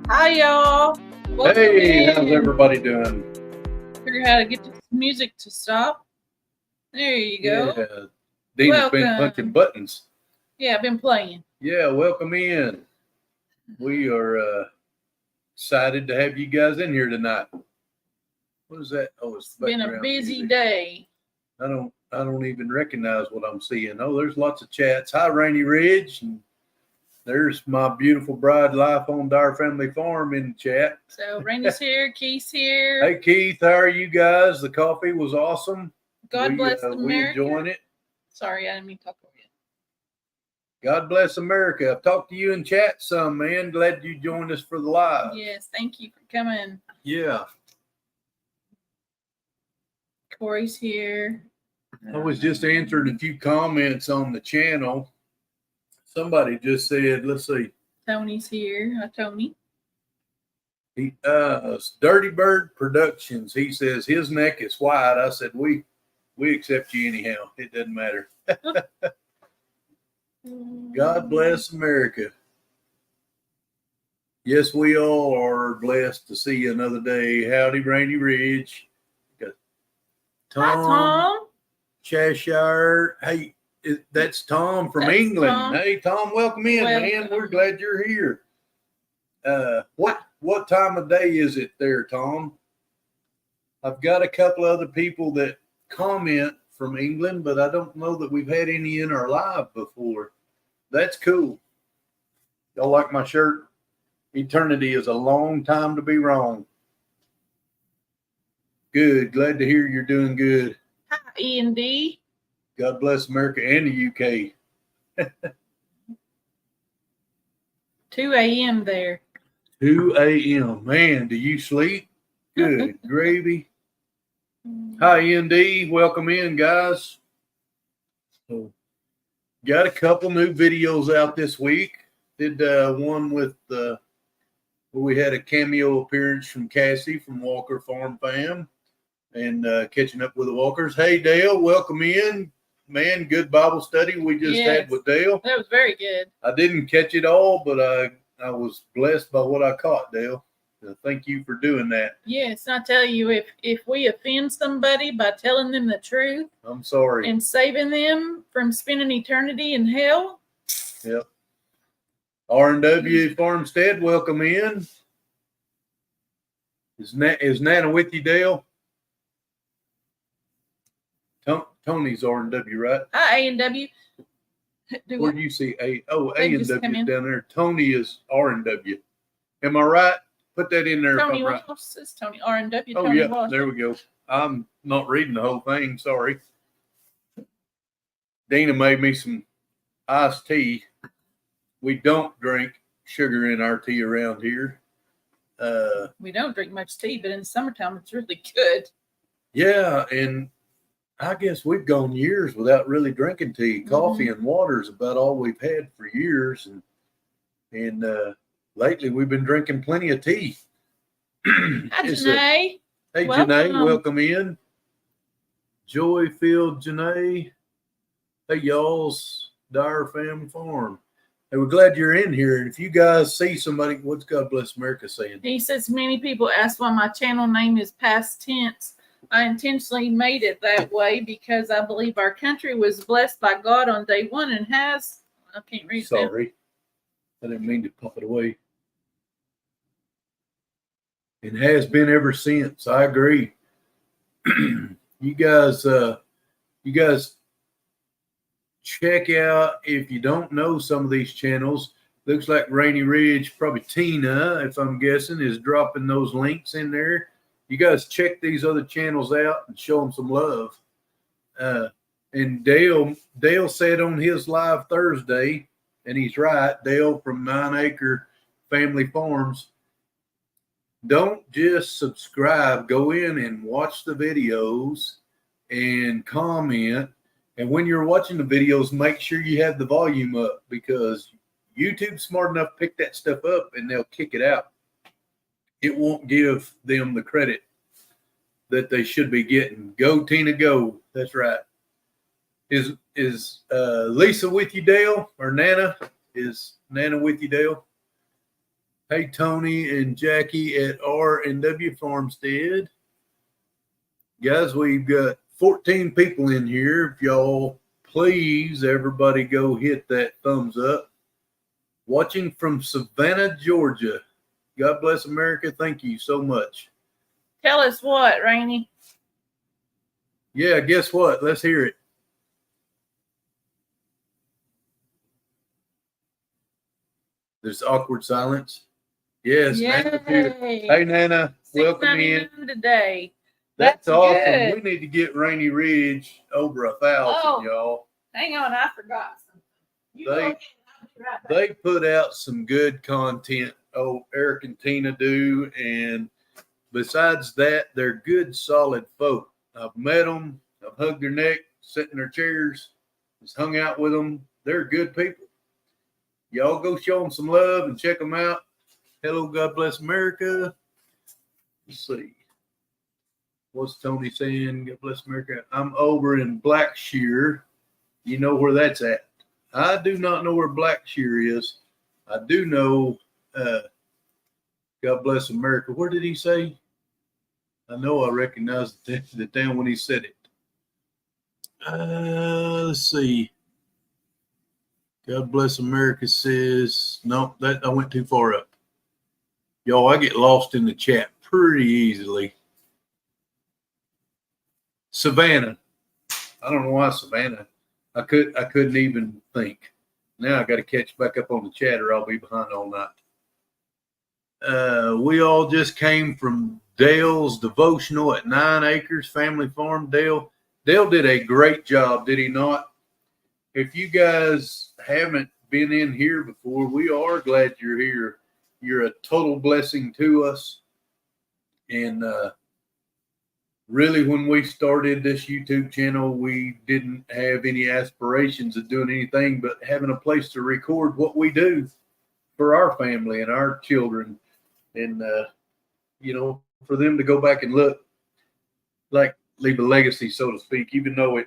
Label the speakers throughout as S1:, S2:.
S1: Hi, y'all. Welcome
S2: Hey,
S1: in.
S2: how's everybody doing?
S1: Figure out how to get this music to stop. There you go.
S2: Yeah, Dina's been
S1: Welcome.
S2: punching buttons.
S1: Yeah, I've been playing.
S2: Yeah, welcome in. We are excited to have you guys in here tonight. What is that? Oh, it's
S1: It's been a
S2: background
S1: busy
S2: music.
S1: day.
S2: I don't even recognize what I'm seeing. Oh, there's lots of chats. Hi, Rainy Ridge, and there's my beautiful bride, Life on Dyer Family Farm in the chat.
S1: So Randy's here, Keith's here.
S2: Hey, Keith, how are you guys? The coffee was awesome.
S1: God bless
S2: we
S1: America.
S2: enjoying it.
S1: Sorry, I didn't mean to talk over you.
S2: God bless America. I've talked to you in chat some, man. Glad you joined us for the live.
S1: Yes, thank you for coming.
S2: Yeah.
S1: Corey's here.
S2: I was just answering a few comments on the channel. Somebody just said, let's see.
S1: Tony's here. Hi, Tony.
S2: Dirty Bird Productions. He says his neck is white. I said, we accept you anyhow. It doesn't matter. God bless America. Yes, we all are blessed to see another day. Howdy, Rainy Ridge.
S1: Hi, Tom.
S2: Cheshire. Hey, that's Tom from England.
S1: Tom.
S2: Hey, Tom, welcome in, man. We're glad you're here. What time of day is it there, Tom? I've got a couple other people that comment from England, but I don't know that we've had any in our live before. That's cool. Y'all like my shirt? Eternity is a long time to be wrong. Good. Glad to hear you're doing good.
S1: Hi, E&D.
S2: God bless America and the UK.
S1: 2 a.m. there.
S2: 2 a.m. Man, do you sleep? Good gravy. Hi, ND. Welcome in, guys. So, got a couple new videos out this week. Did one with where we had a cameo appearance from Cassie from Walker Farm Fam and catching up with the Walkers. Hey, Dale, welcome in. Man, good Bible study we just had with Dale.
S1: That was very good.
S2: I didn't catch it all, but I was blessed by what I caught, Dale. So thank you for doing that.
S1: Yes, I tell you, if we offend somebody by telling them the truth,
S2: I'm sorry,
S1: and saving them from spending eternity in hell.
S2: Yep. R&W Farmstead, welcome in. Is Nana with you, Dale? Tony's R&W, right?
S1: Hi, A&W.
S2: Where do you see A? Oh, A&W is down there. Tony is R&W. Am I right? Put that in there.
S1: Tony Walsh is Tony R&W.
S2: Oh, yeah. Walsh. There we go. I'm not reading the whole thing. Sorry. Dina made me some iced tea. We don't drink sugar in our tea around here.
S1: We don't drink much tea, but in the summertime, it's really good.
S2: Yeah, and I guess we've gone years without really drinking tea. Coffee and water is about all we've had for years, and lately we've been drinking plenty of tea.
S1: Hi, Janae.
S2: Hey, welcome. Janae, welcome in. Joyfield, Janae. Hey, y'all's Dyer Family Farm. Hey, we're glad you're in here. And if you guys see somebody, what's God Bless America saying?
S1: He says many people ask why my channel name is past tense. I intentionally made it that way because I believe our country was blessed by God on day one and has. I can't read.
S2: Sorry, I didn't mean to pop it away. It has been ever since. I agree. You guys check out, if you don't know some of these channels. Looks like Rainy Ridge, probably Tina, if I'm guessing, is dropping those links in there. You guys check these other channels out and show them some love. And Dale said on his live Thursday, and he's right, Dale from 9 Acre Family Farms, don't just subscribe. Go in and watch the videos and comment. And when you're watching the videos, make sure you have the volume up, because YouTube's smart enough to pick that stuff up and they'll kick it out. It won't give them the credit that they should be getting. Go, Tina, go. That's right. Is Lisa with you, Dale? Or Nana? Is Nana with you, Dale? Hey, Tony and Jackie at R&W Farmstead. Guys, we've got 14 people in here. If y'all please, everybody go hit that thumbs up. Watching from Savannah, Georgia. God bless America. Thank you so much.
S1: Tell us what, Rainey?
S2: Yeah, guess what? Let's hear it. There's awkward silence. Yes, Nana's here. Hey, Nana, welcome in
S1: today.
S2: That's awesome.
S1: Good.
S2: We need to get Rainy Ridge over 1,000, y'all.
S1: Hang on, I forgot something.
S2: They put out some good content. Oh, Eric and Tina do, and besides that, they're good, solid folk. I've met them. I've hugged their neck, sat in their chairs, just hung out with them. They're good people. Y'all go show them some love and check them out. Hello, God bless America. Let's see. What's Tony saying? God bless America. I'm over in Blackshear. You know where that's at. I do not know where Blackshear is. I do know, God bless America. Where did he say? I know I recognized the town when he said it. Let's see. God bless America says, no, that I went too far up. Y'all, I get lost in the chat pretty easily. Savannah. I don't know why Savannah. I couldn't even think. Now I got to catch back up on the chat or I'll be behind all night. We all just came from Dale's devotional at 9 Acres Family Farm. Dale did a great job, did he not? If you guys haven't been in here before, we are glad you're here. You're a total blessing to us. And really, when we started this YouTube channel, we didn't have any aspirations of doing anything but having a place to record what we do for our family and our children. And, for them to go back and look, like leave a legacy, so to speak, even though it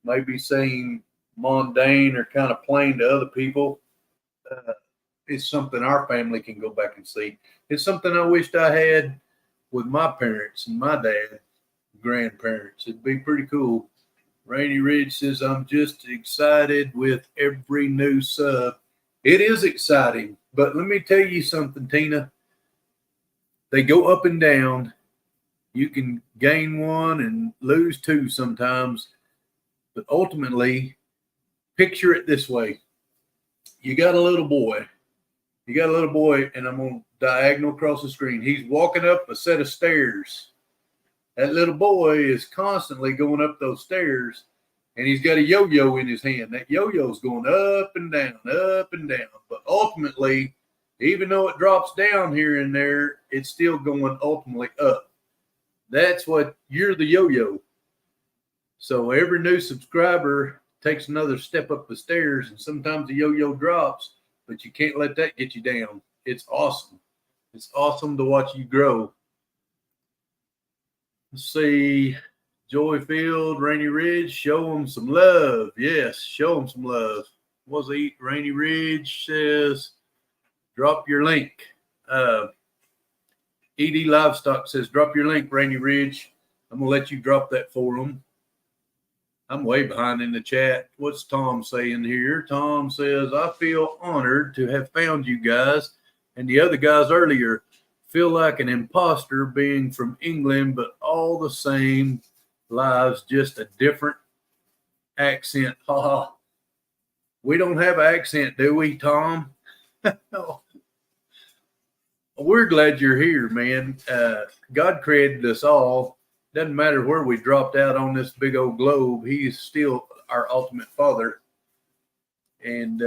S2: may be saying mundane or kind of plain to other people, it's something our family can go back and see. It's something I wished I had with my parents and my dad, grandparents. It'd be pretty cool. Rainy Ridge says, I'm just excited with every new sub. It is exciting, but let me tell you something, Tina. They go up and down. You can gain one and lose two sometimes, but ultimately, picture it this way. You got a little boy, and I'm going to diagonal across the screen. He's walking up a set of stairs. That little boy is constantly going up those stairs, and he's got a yo-yo in his hand. That yo-yo is going up and down, up and down. But ultimately, even though it drops down here and there, it's still going ultimately up. That's what you're, the yo-yo. So every new subscriber takes another step up the stairs, and sometimes the yo-yo drops, but you can't let that get you down. It's awesome. It's awesome to watch you grow. Let's see. Joy Field, Rainy Ridge, show them some love. Yes, show them some love. What's it? Rainy Ridge says, drop your link. ED Livestock says, drop your link, Rainy Ridge. I'm going to let you drop that for them. I'm way behind in the chat. What's Tom saying here? Tom says, I feel honored to have found you guys and the other guys earlier. Feel like an imposter being from England, but all the same lives, just a different accent. Ha! We don't have an accent, do we, Tom? No. We're glad you're here, man. God created us all. Doesn't matter where we dropped out on this big old globe. He is still our ultimate father. And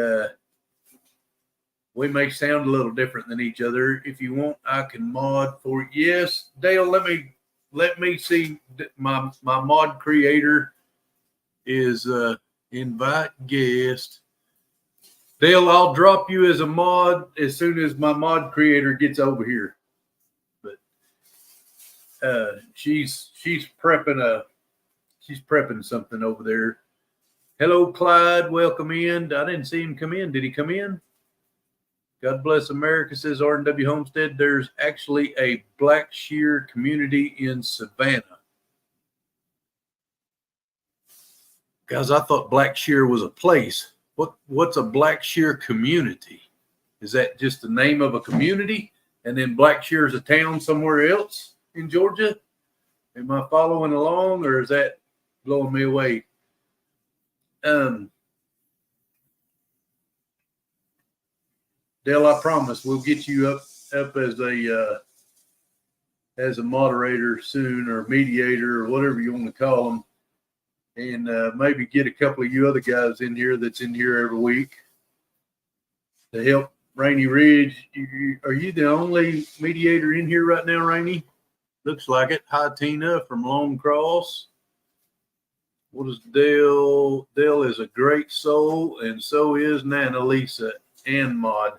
S2: we may sound a little different than each other. If you want, I can mod for you. Yes, Dale, let me see. My mod creator is invite guest. Dale, I'll drop you as a mod as soon as my mod creator gets over here. But she's prepping something over there. Hello, Clyde. Welcome in. I didn't see him come in. Did he come in? God bless America, says R&W Homestead. There's actually a black shear community in Savannah. Guys, I thought black shear was a place. What's a black shear community? Is that just the name of a community? And then Blackshear is a town somewhere else in Georgia? Am I following along, or is that blowing me away? Dale, I promise we'll get you up as a moderator soon, or mediator, or whatever you want to call them, and maybe get a couple of you other guys in here that's in here every week to help Rainy Ridge. Are you the only mediator in here right now, Rainy? Looks like it. Hi, Tina from Long Cross. What is Dale? Dale is a great soul, and so is Nana Lisa and Maud.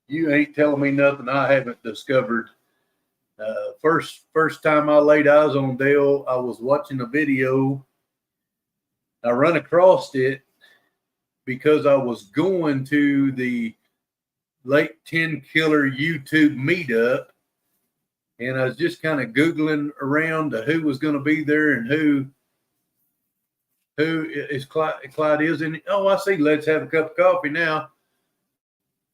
S2: You ain't telling me nothing I haven't discovered. First time I laid eyes on Dale, I was watching a video. I run across it because I was going to the Lake 10 Killer YouTube meetup, and I was just kind of Googling around to who was going to be there and who is Clyde is in. Oh, I see. Let's have a cup of coffee now.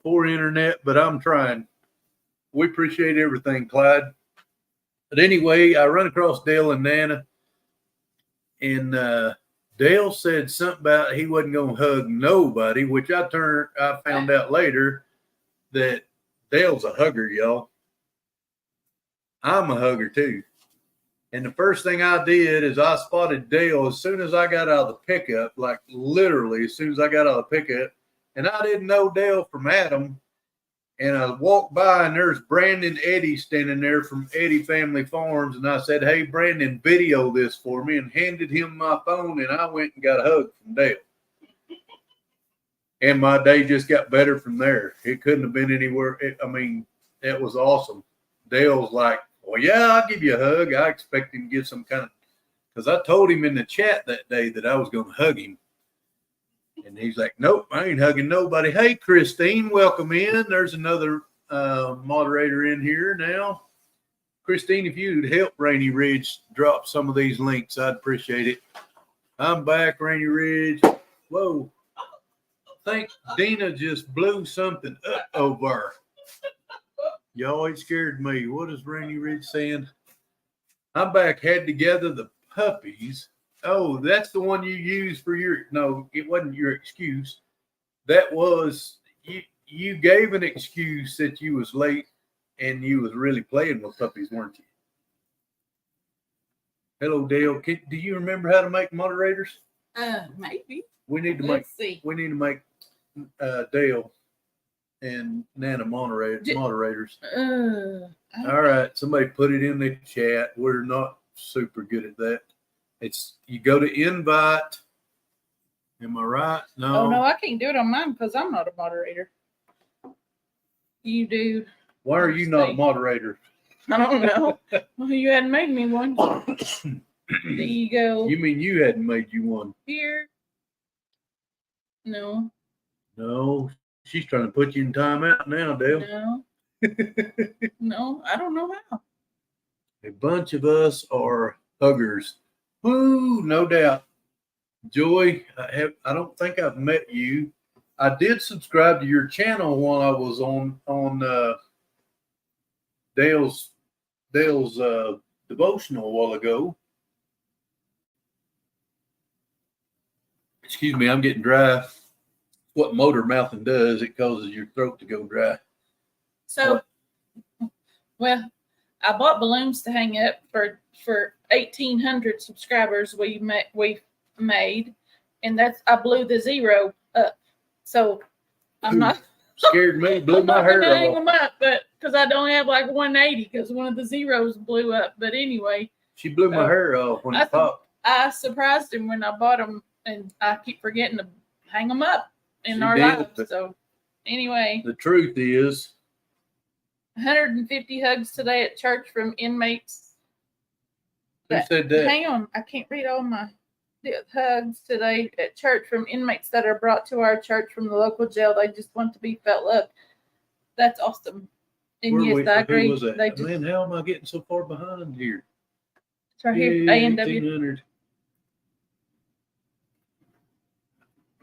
S2: Poor internet, but I'm trying. We appreciate everything, Clyde. But anyway, I run across Dale and Nana, and Dale said something about he wasn't going to hug nobody, which I found out later that Dale's a hugger, y'all. I'm a hugger too. And the first thing I did is I spotted Dale as soon as I got out of the pickup, like literally as soon as I got out of the pickup. And I didn't know Dale from Adam. And I walked by, and there's Brandon Eddy standing there from Eddy Family Farms. And I said, hey, Brandon, video this for me, and handed him my phone. And I went and got a hug from Dale. And my day just got better from there. It couldn't have been anywhere. That was awesome. Dale's like, well, yeah, I'll give you a hug. I expect him to give some kind of, because I told him in the chat that day that I was going to hug him. And he's like, nope, I ain't hugging nobody. Hey, Christine, welcome in. There's another moderator in here now. Christine, if you'd help Rainy Ridge drop some of these links, I'd appreciate it. I'm back, Rainy Ridge. Whoa. I think Dina just blew something up over. Y'all ain't scared me. What is Rainy Ridge saying? I'm back, had to gather the puppies. Oh, that's the one you used for your, no, it wasn't your excuse. That was, you gave an excuse that you was late and you was really playing with puppies, weren't you? Hello, Dale. Do you remember how to make moderators?
S1: Maybe.
S2: We need to make Dale and Nana moderators. All right. Somebody put it in the chat. We're not super good at that. You go to invite. Am I right? No.
S1: Oh, no, I can't do it on mine because I'm not a moderator. You do.
S2: Why are you not a moderator?
S1: I don't know. Well, you hadn't made me one. There you go.
S2: You mean you hadn't made you one?
S1: Here. No.
S2: No. She's trying to put you in timeout now, Dale.
S1: No. No, I don't know how.
S2: A bunch of us are huggers. Woo, no doubt. Joy, I don't think I've met you. I did subscribe to your channel while I was on Dale's devotional a while ago. Excuse me, I'm getting dry. What motor mouthing does, it causes your throat to go dry.
S1: So, well, I bought balloons to hang up for 1,800 subscribers we made, and I blew the 0 up. So I'm not
S2: scared me, blew my hair off.
S1: hang them up, but because I don't have like 180 because one of the zeros blew up. But anyway,
S2: she blew my hair off when it popped.
S1: I surprised him when I bought them, and I keep forgetting to hang them up in our lives. So anyway,
S2: the truth is,
S1: 150 hugs today at church from inmates.
S2: Who said that?
S1: Hang on, I can't read all my. hugs today at church from inmates that are brought to our church from the local jail. They just want to be felt loved. That's awesome. And yes, I agree.
S2: Who was that?
S1: They just,
S2: Man, how am I getting so far behind here?
S1: it's right here, A&W.
S2: 1800.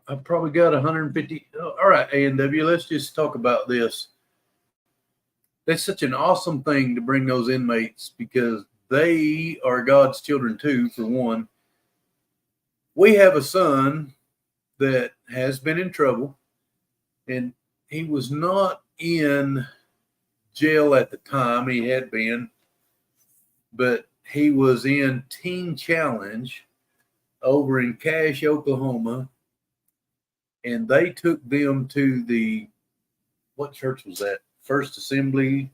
S2: I've probably got 150. All right, A&W, let's just talk about this. That's such an awesome thing to bring those inmates because they are God's children too, for one. We have a son that has been in trouble, and he was not in jail at the time. He had been, but he was in Teen Challenge over in Cache, Oklahoma, and they took them to what church was that? First Assembly?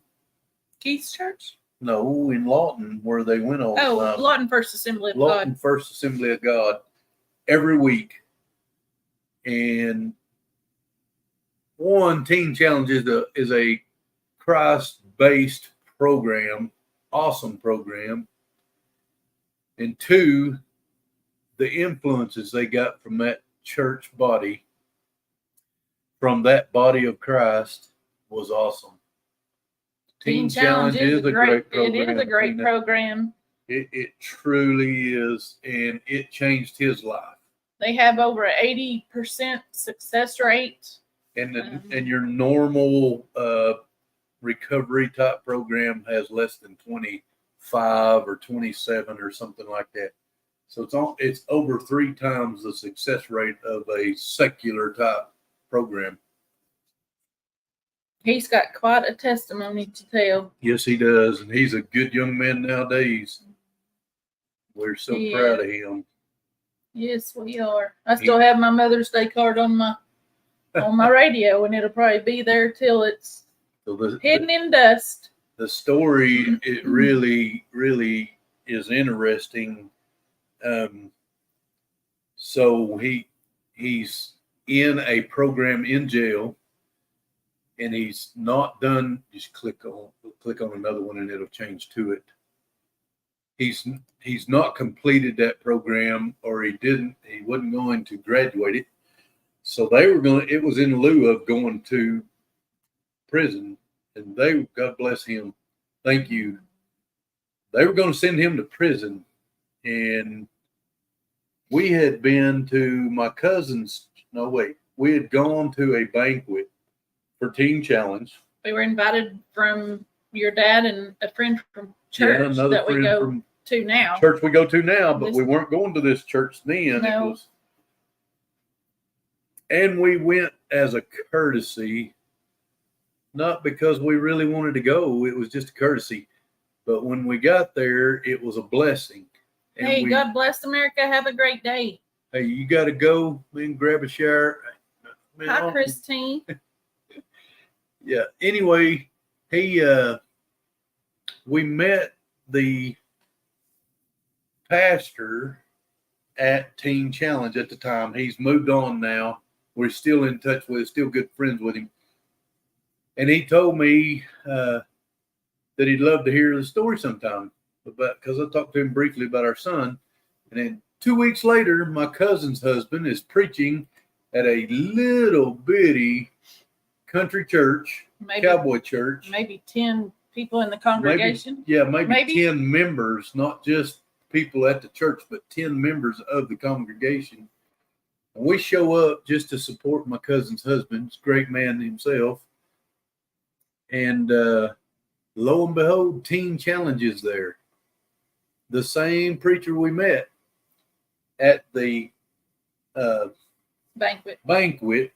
S1: Keith's church?
S2: No, in Lawton, where they went all the time.
S1: Lawton First Assembly of
S2: Lawton
S1: God.
S2: First Assembly of God, every week. And one, Teen Challenge is a Christ-based program, awesome program. And two, the influences they got from that church body, from that body of Christ, was awesome.
S1: Teen Challenge is a great program. It is a great
S2: Tina.
S1: program.
S2: It truly is, and it changed his life.
S1: They have over an 80% success rate.
S2: And your normal recovery type program has less than 25 or 27 or something like that. So it's over 3 times the success rate of a secular type program.
S1: He's got quite a testimony to tell.
S2: Yes, he does, and he's a good young man nowadays. We're so proud of him.
S1: Yes, we are. I still have my Mother's Day card on my radio, and it'll probably be there till it's hidden in dust.
S2: The story, it really, really is interesting. So he's in a program in jail, and he's not done. Just click on another one, and it'll change to it. He's not completed that program, or he wasn't going to graduate it. So it was in lieu of going to prison, and God bless him. Thank you. They were going to send him to prison, and we had been to my cousin's. No, wait. We had gone to a banquet for Teen Challenge.
S1: We were invited from your dad and a friend from church that we go to now.
S2: Church we go to now, but we weren't going to this church then.
S1: No.
S2: And we went as a courtesy, not because we really wanted to go. It was just a courtesy. But when we got there, it was a blessing. And
S1: hey, God bless America. Have a great day.
S2: Hey, you got to go and grab a shower.
S1: Hi, Christine.
S2: Yeah. Anyway, we met the pastor at Teen Challenge at the time. He's moved on now. We're still in touch with him, still good friends with him. And he told me that he'd love to hear the story sometime because I talked to him briefly about our son. And then 2 weeks later, my cousin's husband is preaching at a little bitty country church, cowboy church.
S1: Maybe 10 people in the congregation.
S2: Maybe 10 members, not just people at the church, but 10 members of the congregation. And we show up just to support my cousin's husband. He's a great man himself. And lo and behold, Teen Challenge is there. The same preacher we met at the banquet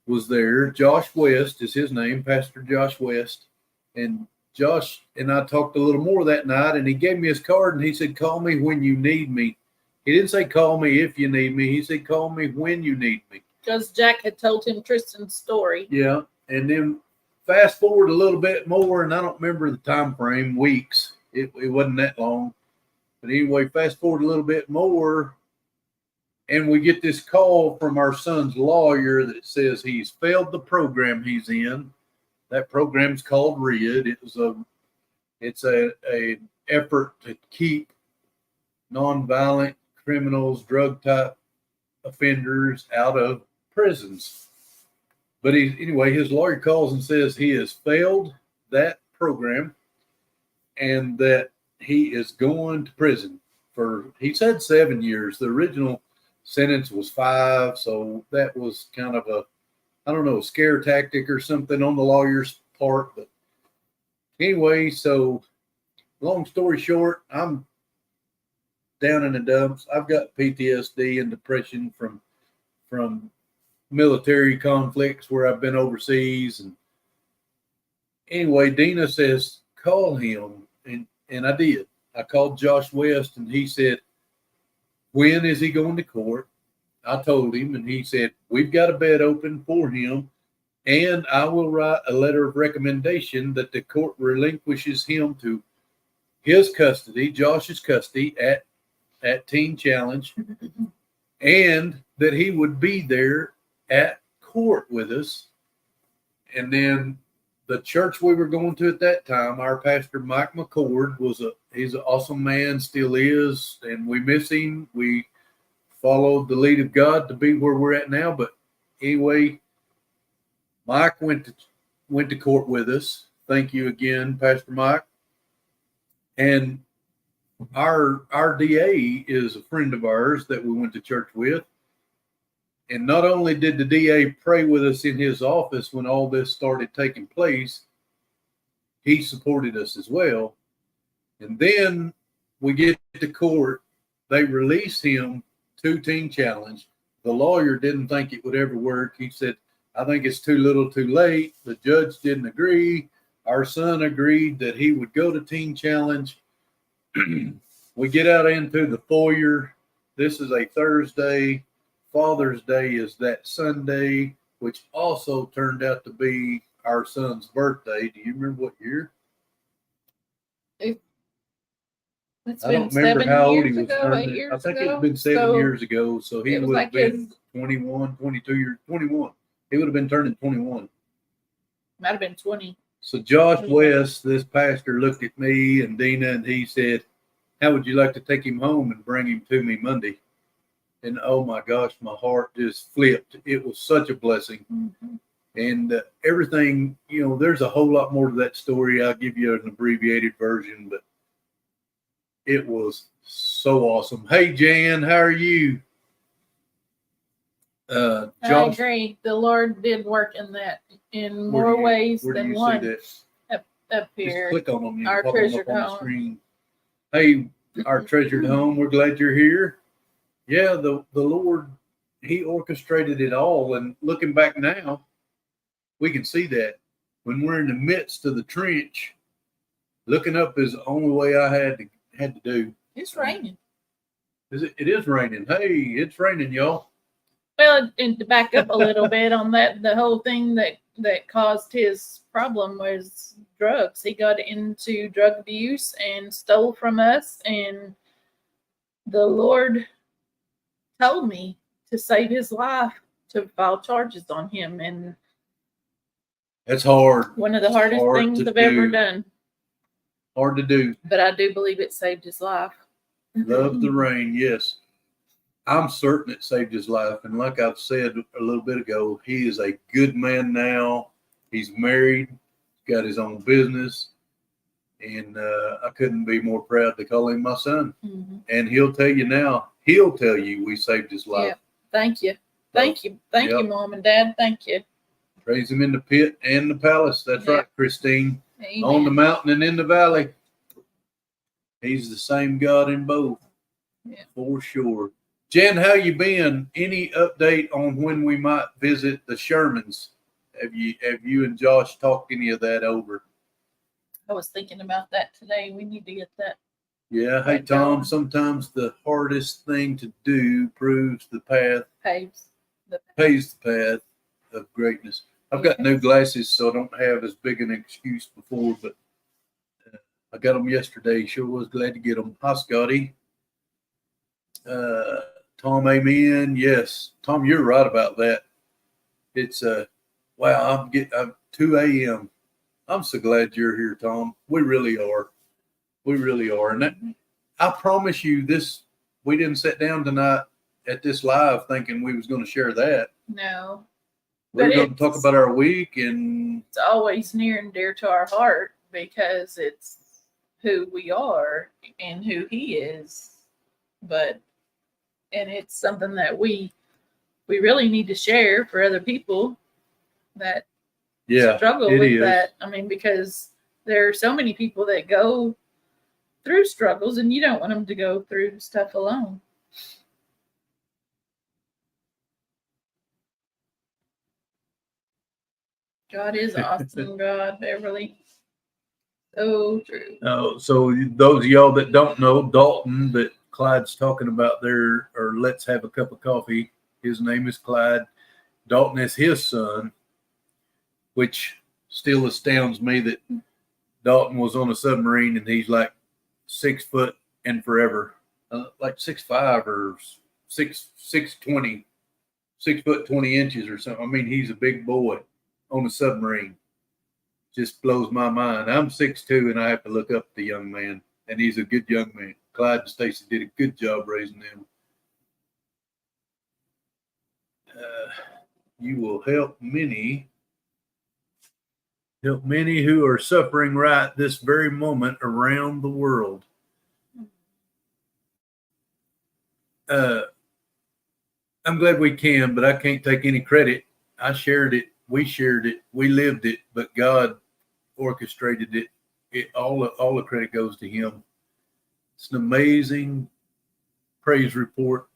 S2: was there. Josh West is his name, Pastor Josh West. And Josh and I talked a little more that night, and he gave me his card, and he said, call me when you need me. He didn't say call me if you need me. He said call me when you need me. Because
S1: Jack had told him Tristan's story.
S2: Yeah. And then fast forward a little bit more, and I don't remember the time frame, weeks. It wasn't that long. But anyway, fast forward a little bit more, and we get this call from our son's lawyer that says he's failed the program he's in. That program's called RID. It's a effort to keep nonviolent criminals, drug type offenders out of prisons. But anyway, his lawyer calls and says he has failed that program and that he is going to prison for, he said 7 years. The original sentence was 5. So that was kind of a, I don't know, scare tactic or something on the lawyer's part. But anyway, so long story short, I'm down in the dumps. I've got PTSD and depression from military conflicts where I've been overseas. And anyway, Deanna says, call him. And I did. I called Josh West and he said, when is he going to court? I told him and he said, we've got a bed open for him and I will write a letter of recommendation that the court relinquishes him to his custody, Josh's custody at Teen Challenge, and that he would be there at court with us. And then the church we were going to at that time, our pastor Mike McCord he's an awesome man, still is, and we miss him. We followed the lead of God to be where we're at now. But anyway, Mike went to court with us. Thank you again, Pastor Mike. And our DA is a friend of ours that we went to church with. And not only did the DA pray with us in his office when all this started taking place, he supported us as well. And then we get to court. They release him to Teen Challenge. The lawyer didn't think it would ever work. He said, I think it's too little too late. The judge didn't agree. Our son agreed that he would go to Teen Challenge. We get out into the foyer. This is a Thursday. Father's Day is that Sunday, which also turned out to be our son's birthday. Do you remember what year?
S1: I don't remember how old he was.
S2: I think it's been 7 years ago. So he would have been 21, 22 years, 21. He would have been turning 21.
S1: Might have been 20.
S2: So Josh West, this pastor, looked at me and Deanna and he said, how would you like to take him home and bring him to me Monday? And oh my gosh, my heart just flipped. It was such a blessing.
S1: Mm-hmm.
S2: And everything, there's a whole lot more to that story. I'll give you an abbreviated version, but it was so awesome. Hey, Jan, how are you?
S1: I agree. The Lord did work in that in more ways than one. Up here.
S2: Just click on them.
S1: Our treasured home.
S2: The screen. Hey, our treasured home. We're glad you're here. Yeah, the Lord, he orchestrated it all. And looking back now, we can see that when we're in the midst of the trench, looking up is the only way I had to do.
S1: It's raining.
S2: It is raining. Hey, it's raining, y'all.
S1: Well, and to back up a little bit on that, the whole thing that caused his problem was drugs. He got into drug abuse and stole from us. And the Lord told me to save his life, to file charges on him. And
S2: that's hard.
S1: One of the hardest things I've ever done.
S2: Hard to do.
S1: But I do believe it saved his life.
S2: Love the rain, yes. I'm certain it saved his life. And like I've said a little bit ago, he is a good man now. He's married, got his own business. And I couldn't be more proud to call him my son. Mm-hmm. And he'll tell you we saved his life.
S1: Yeah. Thank you. Thank you. Thank you, Mom and Dad. Thank you.
S2: Praise him in the pit and the palace. That's right, Christine. Amen. On the mountain and in the valley. He's the same God in both. Yeah. For sure. Jen, how you been? Any update on when we might visit the Shermans? Have you and Josh talked any of that over?
S1: I was thinking about that today. We need to get that.
S2: Yeah. Hey, Tom, sometimes the hardest thing to do paves the path of greatness. I've got new glasses, so I don't have as big an excuse before, but I got them yesterday. Sure was glad to get them. Hi, Scotty. Tom, amen. Yes. Tom, you're right about that. It's wow, I'm 2 a.m. I'm so glad you're here, Tom. We really are. We really are. And I promise you, this we didn't sit down tonight at this live thinking we was going to share that.
S1: No.
S2: We're
S1: But
S2: going to talk
S1: it's-
S2: about our week, and
S1: It's always near and dear to our heart because it's who we are and who he is. And it's something that we really need to share for other people that
S2: yeah,
S1: struggle
S2: it
S1: with
S2: is.
S1: that. I mean, because there are so many people that go through struggles, and you don't want them to go through stuff alone. God is awesome, God, Beverly. So true.
S2: So those of y'all that don't know Dalton that Clyde's talking about there, or let's have a cup of coffee. His name is Clyde. Dalton is his son, which still astounds me that Dalton was on a submarine and he's like 6 foot and forever, like 6'5" or 6'20", 6'20" or something. I mean, he's a big boy on a submarine. Just blows my mind. I'm 6'2" and I have to look up the young man, and he's a good young man. Clyde and Stacy did a good job raising them. You will help many who are suffering right this very moment around the world. I'm glad we can, but I can't take any credit. I shared it. We shared it. We lived it, but God orchestrated it. All the credit goes to him. It's an amazing praise report.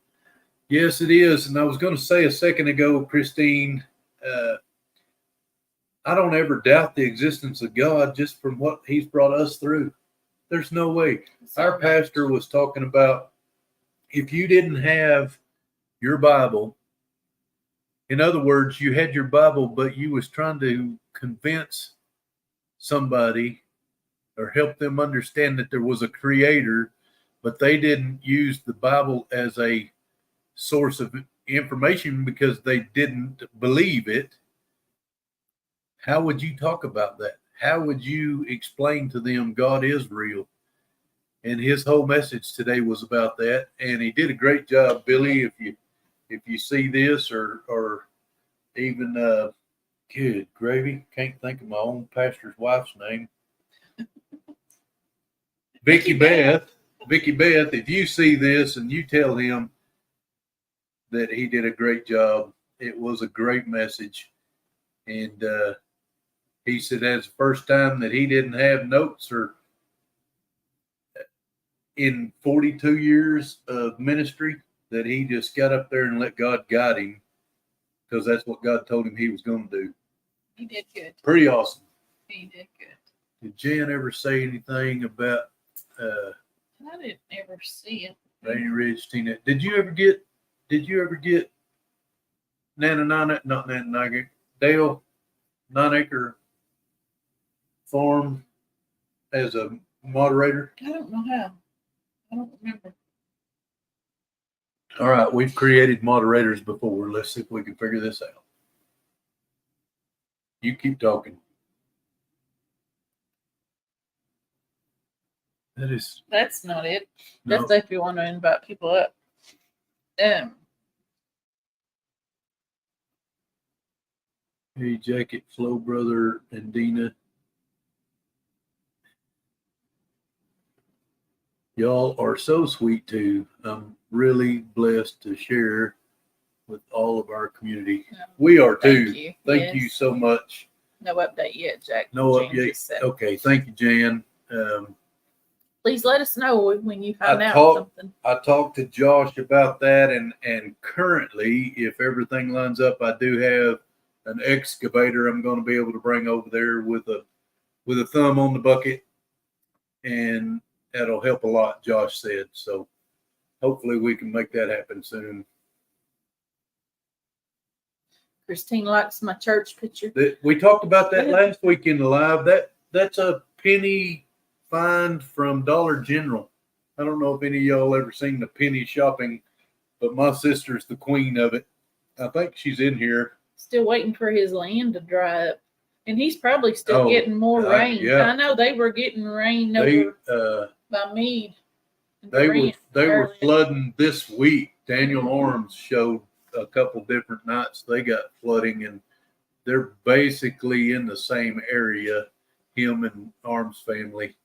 S2: Yes, it is. And I was going to say a second ago, Christine, I don't ever doubt the existence of God just from what he's brought us through. There's no way. Our pastor was talking about if you didn't have your Bible, in other words, you had your Bible, but you was trying to convince somebody or help them understand that there was a creator, but they didn't use the Bible as a source of information because they didn't believe it. How would you talk about that? How would you explain to them God is real? And his whole message today was about that, and he did a great job, Billy. If you see this, or even good gravy, can't think of my own pastor's wife's name, Vicky Beth. If you see this and you tell him that he did a great job, it was a great message, and he said that's the first time that he didn't have notes or in 42 years of ministry that he just got up there and let God guide him because that's what God told him he was going to do.
S1: He did good.
S2: Pretty awesome.
S1: He did good.
S2: Did Jan ever say anything about
S1: I didn't ever see it.
S2: Rainy Ridge Tina? Did you ever get Dale 9 Acre Farm as a moderator?
S1: I don't know how. I don't remember.
S2: All right, we've created moderators before. Let's see if we can figure this out. You keep talking.
S1: That's not it.
S2: No.
S1: That's if you want to invite people up.
S2: Hey, Jacket, Flo, brother, and Deanna. Y'all are so sweet too. I'm really blessed to share with all of our community. We are too. Thank you so much.
S1: No update yet, Jack.
S2: No update. Okay, thank you, Jan.
S1: Please let us know when you find out something.
S2: I talked to Josh about that, and currently, if everything lines up, I do have an excavator I'm going to be able to bring over there with a thumb on the bucket, and that'll help a lot, Josh said. So hopefully we can make that happen soon.
S1: Christine likes my church picture.
S2: We talked about that last week in the live. That's a penny find from Dollar General. I don't know if any of y'all ever seen the penny shopping, but my sister's the queen of it. I think she's in here.
S1: Still waiting for his land to dry up. And he's probably still getting more rain.
S2: Yeah.
S1: I know they were getting rain over by Meade.
S2: They were
S1: early.
S2: flooding this week. Daniel Arms showed a couple different nights they got flooding, and they're basically in the same area, him and Arms family.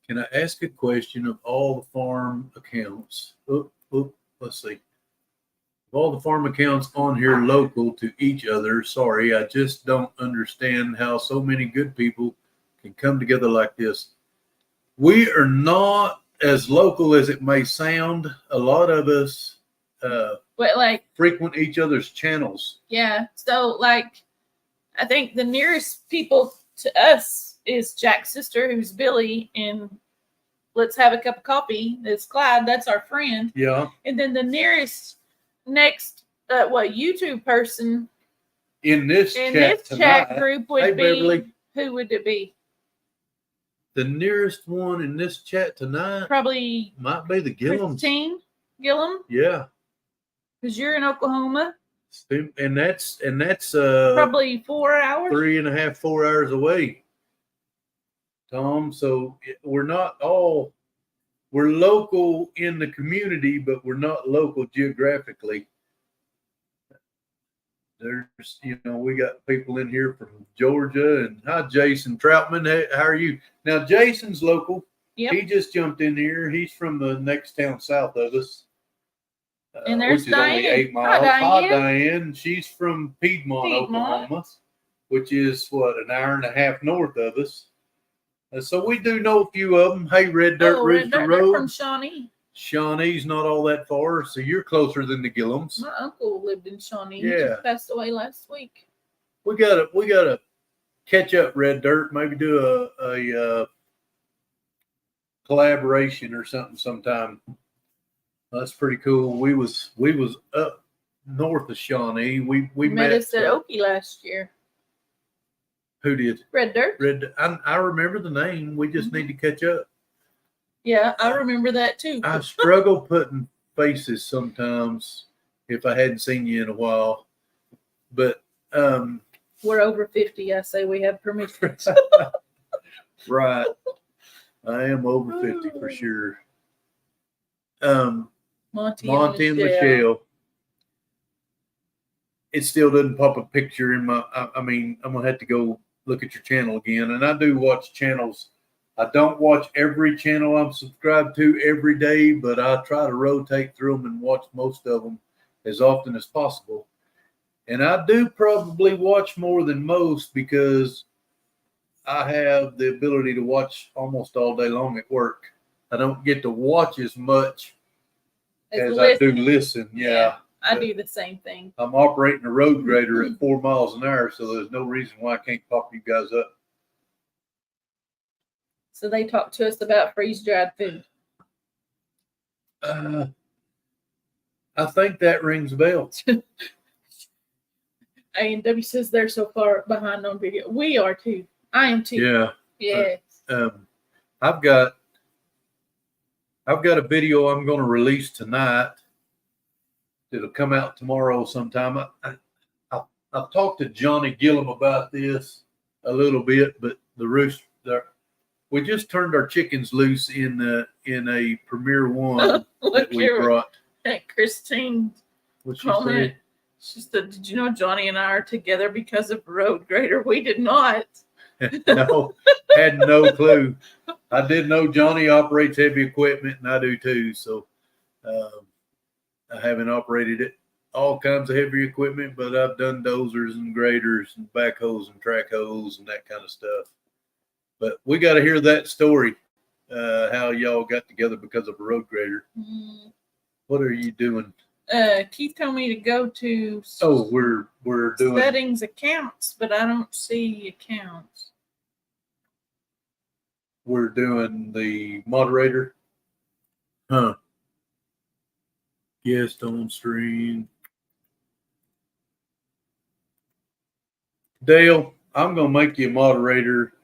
S2: Can I ask a question of all the farm accounts? Let's see. Of all the farm accounts on here local to each other, sorry, I just don't understand how so many good people can come together like this. We are not as local as it may sound. A lot of us
S1: but like
S2: frequent each other's channels.
S1: Yeah. So like I think the nearest people to us is Jack's sister, who's Billy, and Let's Have a Cup of Coffee. It's Clyde. That's our friend.
S2: Yeah.
S1: And then the next YouTube person
S2: in this
S1: chat group would be
S2: Beverly,
S1: who would it be?
S2: The nearest one in this chat tonight
S1: Probably
S2: might be the Gillums.
S1: Christine Gillum.
S2: Yeah.
S1: Because you're in Oklahoma.
S2: And that's
S1: probably 4 hours.
S2: 3.5, 4 hours away, Tom. So we're local in the community, but we're not local geographically. There's, we got people in here from Georgia, and hi, Jason Troutman. Hey, how are you? Now, Jason's local.
S1: Yep.
S2: He just jumped in here. He's from the next town south of us.
S1: And there's
S2: which is
S1: Diane.
S2: only 8 miles. Hi, Diane. She's from Piedmont, Oklahoma, which is an hour and a half north of us. So we do know a few of them. Hey, Red Dirt Rooster Road.
S1: From Shawnee.
S2: Shawnee's not all that far, so you're closer than the Gillums.
S1: My uncle lived in Shawnee.
S2: Yeah.
S1: He just passed away last week.
S2: We gotta catch up, Red Dirt. Maybe do a collaboration or something sometime. That's pretty cool. We was up north of Shawnee. We
S1: met us at Okie last year.
S2: Who did?
S1: Red Dirt.
S2: I remember the name. We just need to catch up.
S1: Yeah, I remember that too.
S2: I struggle putting faces sometimes if I hadn't seen you in a while. But
S1: we're over 50. I say we have permission.
S2: Right. I am over 50 for sure. Monty and Michelle. It still doesn't pop a picture in my. I mean, I'm gonna have to go look at your channel again. And I do watch channels. I don't watch every channel I'm subscribed to every day, but I try to rotate through them and watch most of them as often as possible. And I do probably watch more than most because I have the ability to watch almost all day long at work. I don't get to watch as much as I do listen. Yeah.
S1: I do the same thing.
S2: I'm operating a road grader at 4 miles an hour, so there's no reason why I can't pop you guys up.
S1: So they talked to us about freeze-dried food.
S2: I think that rings a bell.
S1: A&W says they're so far behind on video. We are too. I am too.
S2: Yeah.
S1: Yes.
S2: I've got a video I'm going to release tonight. It'll come out tomorrow sometime. I've talked to Johnny Gillum about this a little bit, but we just turned our chickens loose in a Premier One that we brought.
S1: Christine,
S2: what she said?
S1: She said, "Did you know Johnny and I are together because of road grader?" We did not.
S2: No, had no clue. I did know Johnny operates heavy equipment, and I do too. So I haven't operated all kinds of heavy equipment, but I've done dozers and graders and backhoes and track hoes and that kind of stuff. But we got to hear that story, how y'all got together because of a road grader. What are you doing?
S1: Keith told me to go to
S2: we're doing
S1: settings accounts, but I don't see accounts.
S2: We're doing the moderator. Huh. Guest on stream. Dale, I'm going to make you a moderator.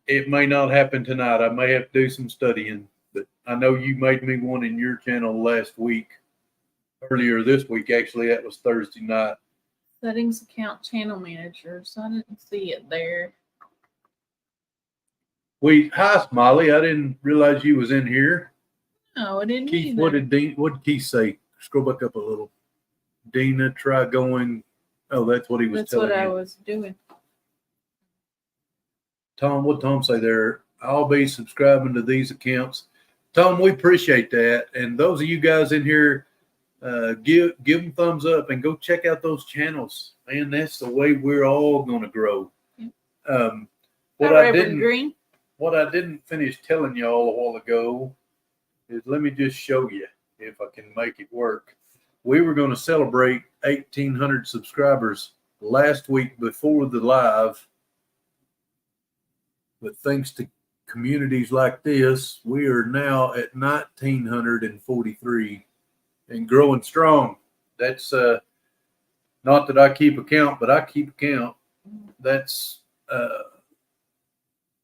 S2: It may not happen tonight. I may have to do some studying, but I know you made me one in your channel last week. Earlier this week, actually, that was Thursday night.
S1: Settings account channel manager. So I didn't see it there.
S2: Hi, Smiley. I didn't realize you was in here.
S1: No, I didn't
S2: Keith,
S1: either.
S2: what did Keith say? Scroll back up a little. Dina, try going. Oh, that's what he was
S1: That's
S2: telling
S1: what
S2: you.
S1: I was doing.
S2: Tom, what Tom say there? I'll be subscribing to these accounts. Tom, we appreciate that. And those of you guys in here, give them thumbs up and go check out those channels. Man, that's the way we're all going to grow. What
S1: Hi,
S2: I
S1: Reverend Green.
S2: what I didn't finish telling y'all a while ago is, let me just show you if I can make it work. We were going to celebrate 1,800 subscribers last week before the live, but thanks to communities like this, we are now at 1,943 and growing strong. That's not that I keep account, but I keep account. That's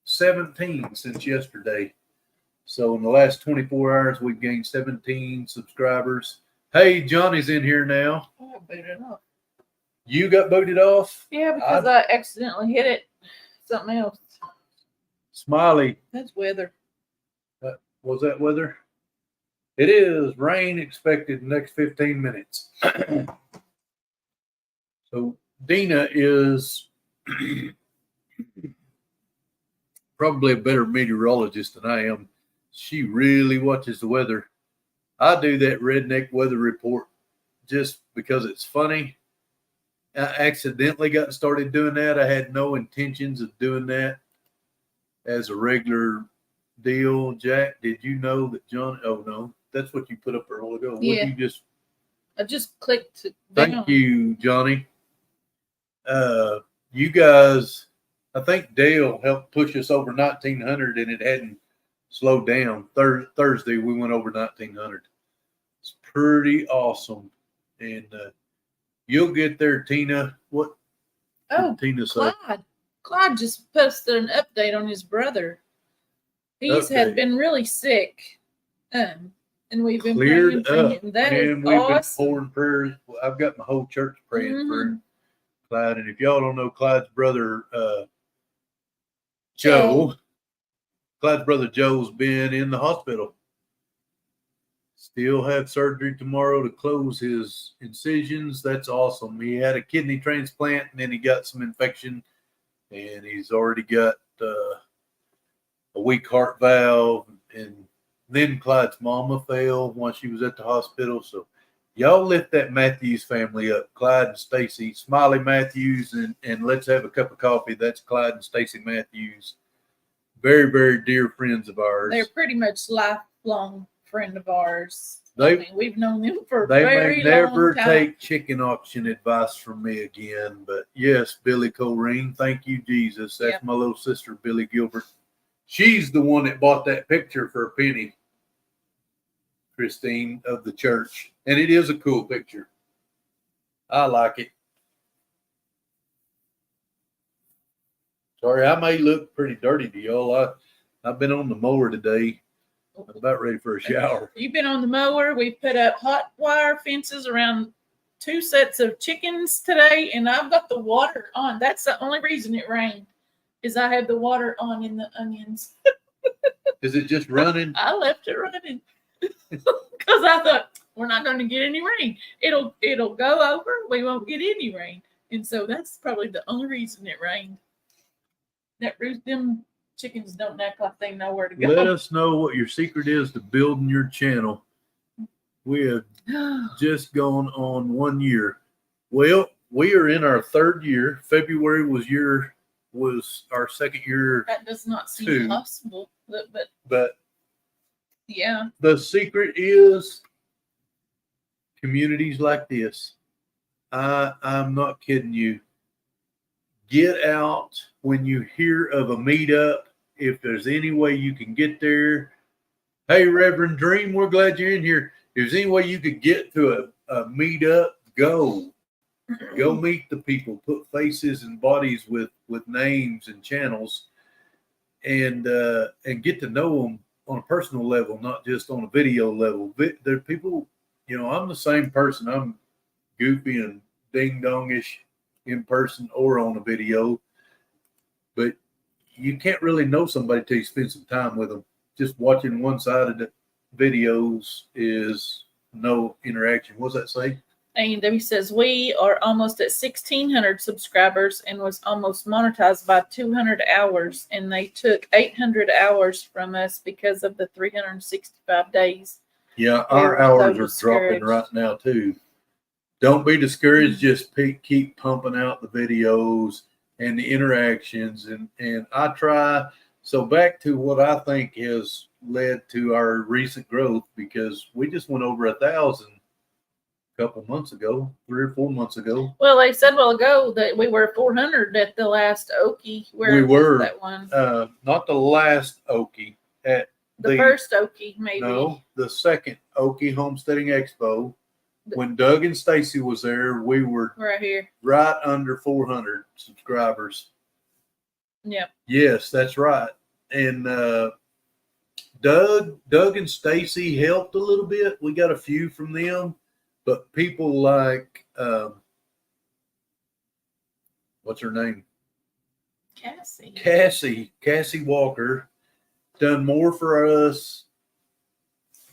S2: 17 since yesterday. So in the last 24 hours, we've gained 17 subscribers. Hey, Johnny's in here now.
S1: Oh, I booted off.
S2: You got booted off?
S1: Yeah, because I accidentally hit it. Something else.
S2: Smiley.
S1: That's weather.
S2: Was that weather? It is rain expected in the next 15 minutes. So Dina is probably a better meteorologist than I am. She really watches the weather. I do that redneck weather report just because it's funny. I accidentally got started doing that. I had no intentions of doing that as a regular deal. Jack, did you know that John? Oh no, that's what you put up a while ago.
S1: Yeah.
S2: What you just?
S1: I just clicked it
S2: Thank
S1: down.
S2: you, Johnny. You guys, I think Dale helped push us over 1,900, and it hadn't slowed down. Thursday we went over 1,900. It's pretty awesome, and you'll get there, Tina. What?
S1: Oh,
S2: Tina say?
S1: Clyde just posted an update on his brother. He's had been really sick, and we've been
S2: Cleared
S1: praying for
S2: up,
S1: him. That
S2: and
S1: is
S2: we've
S1: awesome.
S2: been pouring prayers. I've got my whole church praying for Clyde. And if y'all don't know Clyde's brother, Joe, Clyde's brother Joe's been in the hospital. Still have surgery tomorrow to close his incisions. That's awesome. He had a kidney transplant, and then he got some infection, and he's already got a weak heart valve. And then Clyde's mama fell while she was at the hospital. So y'all lift that Matthews family up, Clyde and Stacy, Smiley Matthews, and let's have a cup of coffee. That's Clyde and Stacy Matthews. Very, very dear friends of ours.
S1: They're pretty much lifelong friend of ours. We've known them for a very long time.
S2: They may never take chicken auction advice from me again, but yes, Billy Colreen, thank you, Jesus. That's my little sister, Billy Gilbert. She's the one that bought that picture for a penny, Christine, of the church. And it is a cool picture. I like it. Sorry, I may look pretty dirty to y'all. I've been on the mower today. I'm about ready for a shower.
S1: You've been on the mower. We put up hot wire fences around 2 sets of chickens today, and I've got the water on. That's the only reason it rained, is I had the water on in the onions.
S2: Is it just running?
S1: I left it running because I thought we're not going to get any rain. It'll go over. We won't get any rain, and so that's probably the only reason it rained. Them chickens don't act like they know where to go.
S2: Let us know what your secret is to building your channel. We have just gone on 1 year. Well, we are in our 3rd year. February was our 2nd year.
S1: That does not seem possible, but yeah.
S2: The secret is communities like this. I'm not kidding you. Get out when you hear of a meetup. If there's any way you can get there. Hey, Reverend Dream, we're glad you're in here. If there's any way you could get to a meetup, go. Go meet the people. Put faces and bodies with names and channels, and get to know them on a personal level, not just on a video level. There are people, I'm the same person. I'm goofy and ding-dongish in person or on a video, but you can't really know somebody till you spend some time with them. Just watching one-sided videos is no interaction. What's that say?
S1: AW says we are almost at 1,600 subscribers and was almost monetized by 200 hours, and they took 800 hours from us because of the 365 days.
S2: Yeah, our hours are dropping right now too. Don't be discouraged. Just keep pumping out the videos and the interactions, and I try. So back to what I think has led to our recent growth, because we just went over 1,000 a couple months ago, 3 or 4 months ago.
S1: Well, they said a while ago that we were 400 at the last Okie.
S2: We were
S1: that one.
S2: Not the last Okie, at
S1: the first Okie, maybe.
S2: No, the second Okie Homesteading Expo. When Doug and Stacy was there, we were
S1: right here,
S2: right under 400 subscribers.
S1: Yep.
S2: Yes, that's right. And Doug and Stacy helped a little bit. We got a few from them, but people like what's her name? Cassie Walker done more for us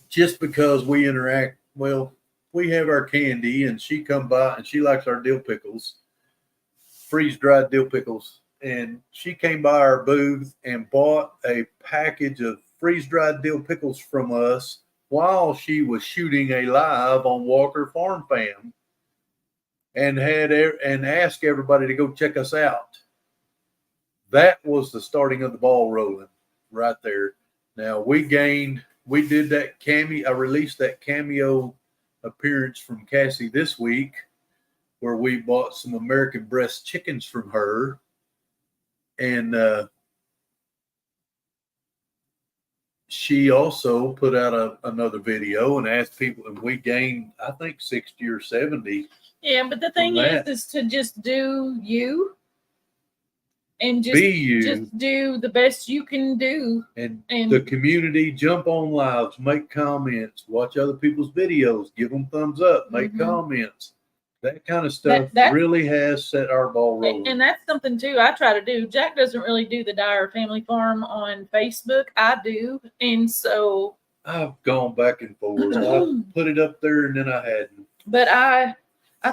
S2: just because we interact. Well, we have our candy, and she come by and she likes our dill pickles, freeze-dried dill pickles. And she came by our booth and bought a package of freeze-dried dill pickles from us while she was shooting a live on Walker Farm Fam, and asked everybody to go check us out. That was the starting of the ball rolling right there. Now we did that cameo. I released that cameo appearance from Cassie this week, where we bought some American breast chickens from her. And she also put out another video and asked people, and we gained, I think, 60 or 70.
S1: Yeah, but the thing is to just do you, and just
S2: be you,
S1: just do the best you can do.
S2: And the community, jump on lives, make comments, watch other people's videos, give them thumbs up, make comments. That kind of stuff really has set our ball rolling.
S1: And that's something too I try to do. Jack doesn't really do the Dyer Family Farm on Facebook. I do. And so
S2: I've gone back and forth. I put it up there and then I hadn't.
S1: But I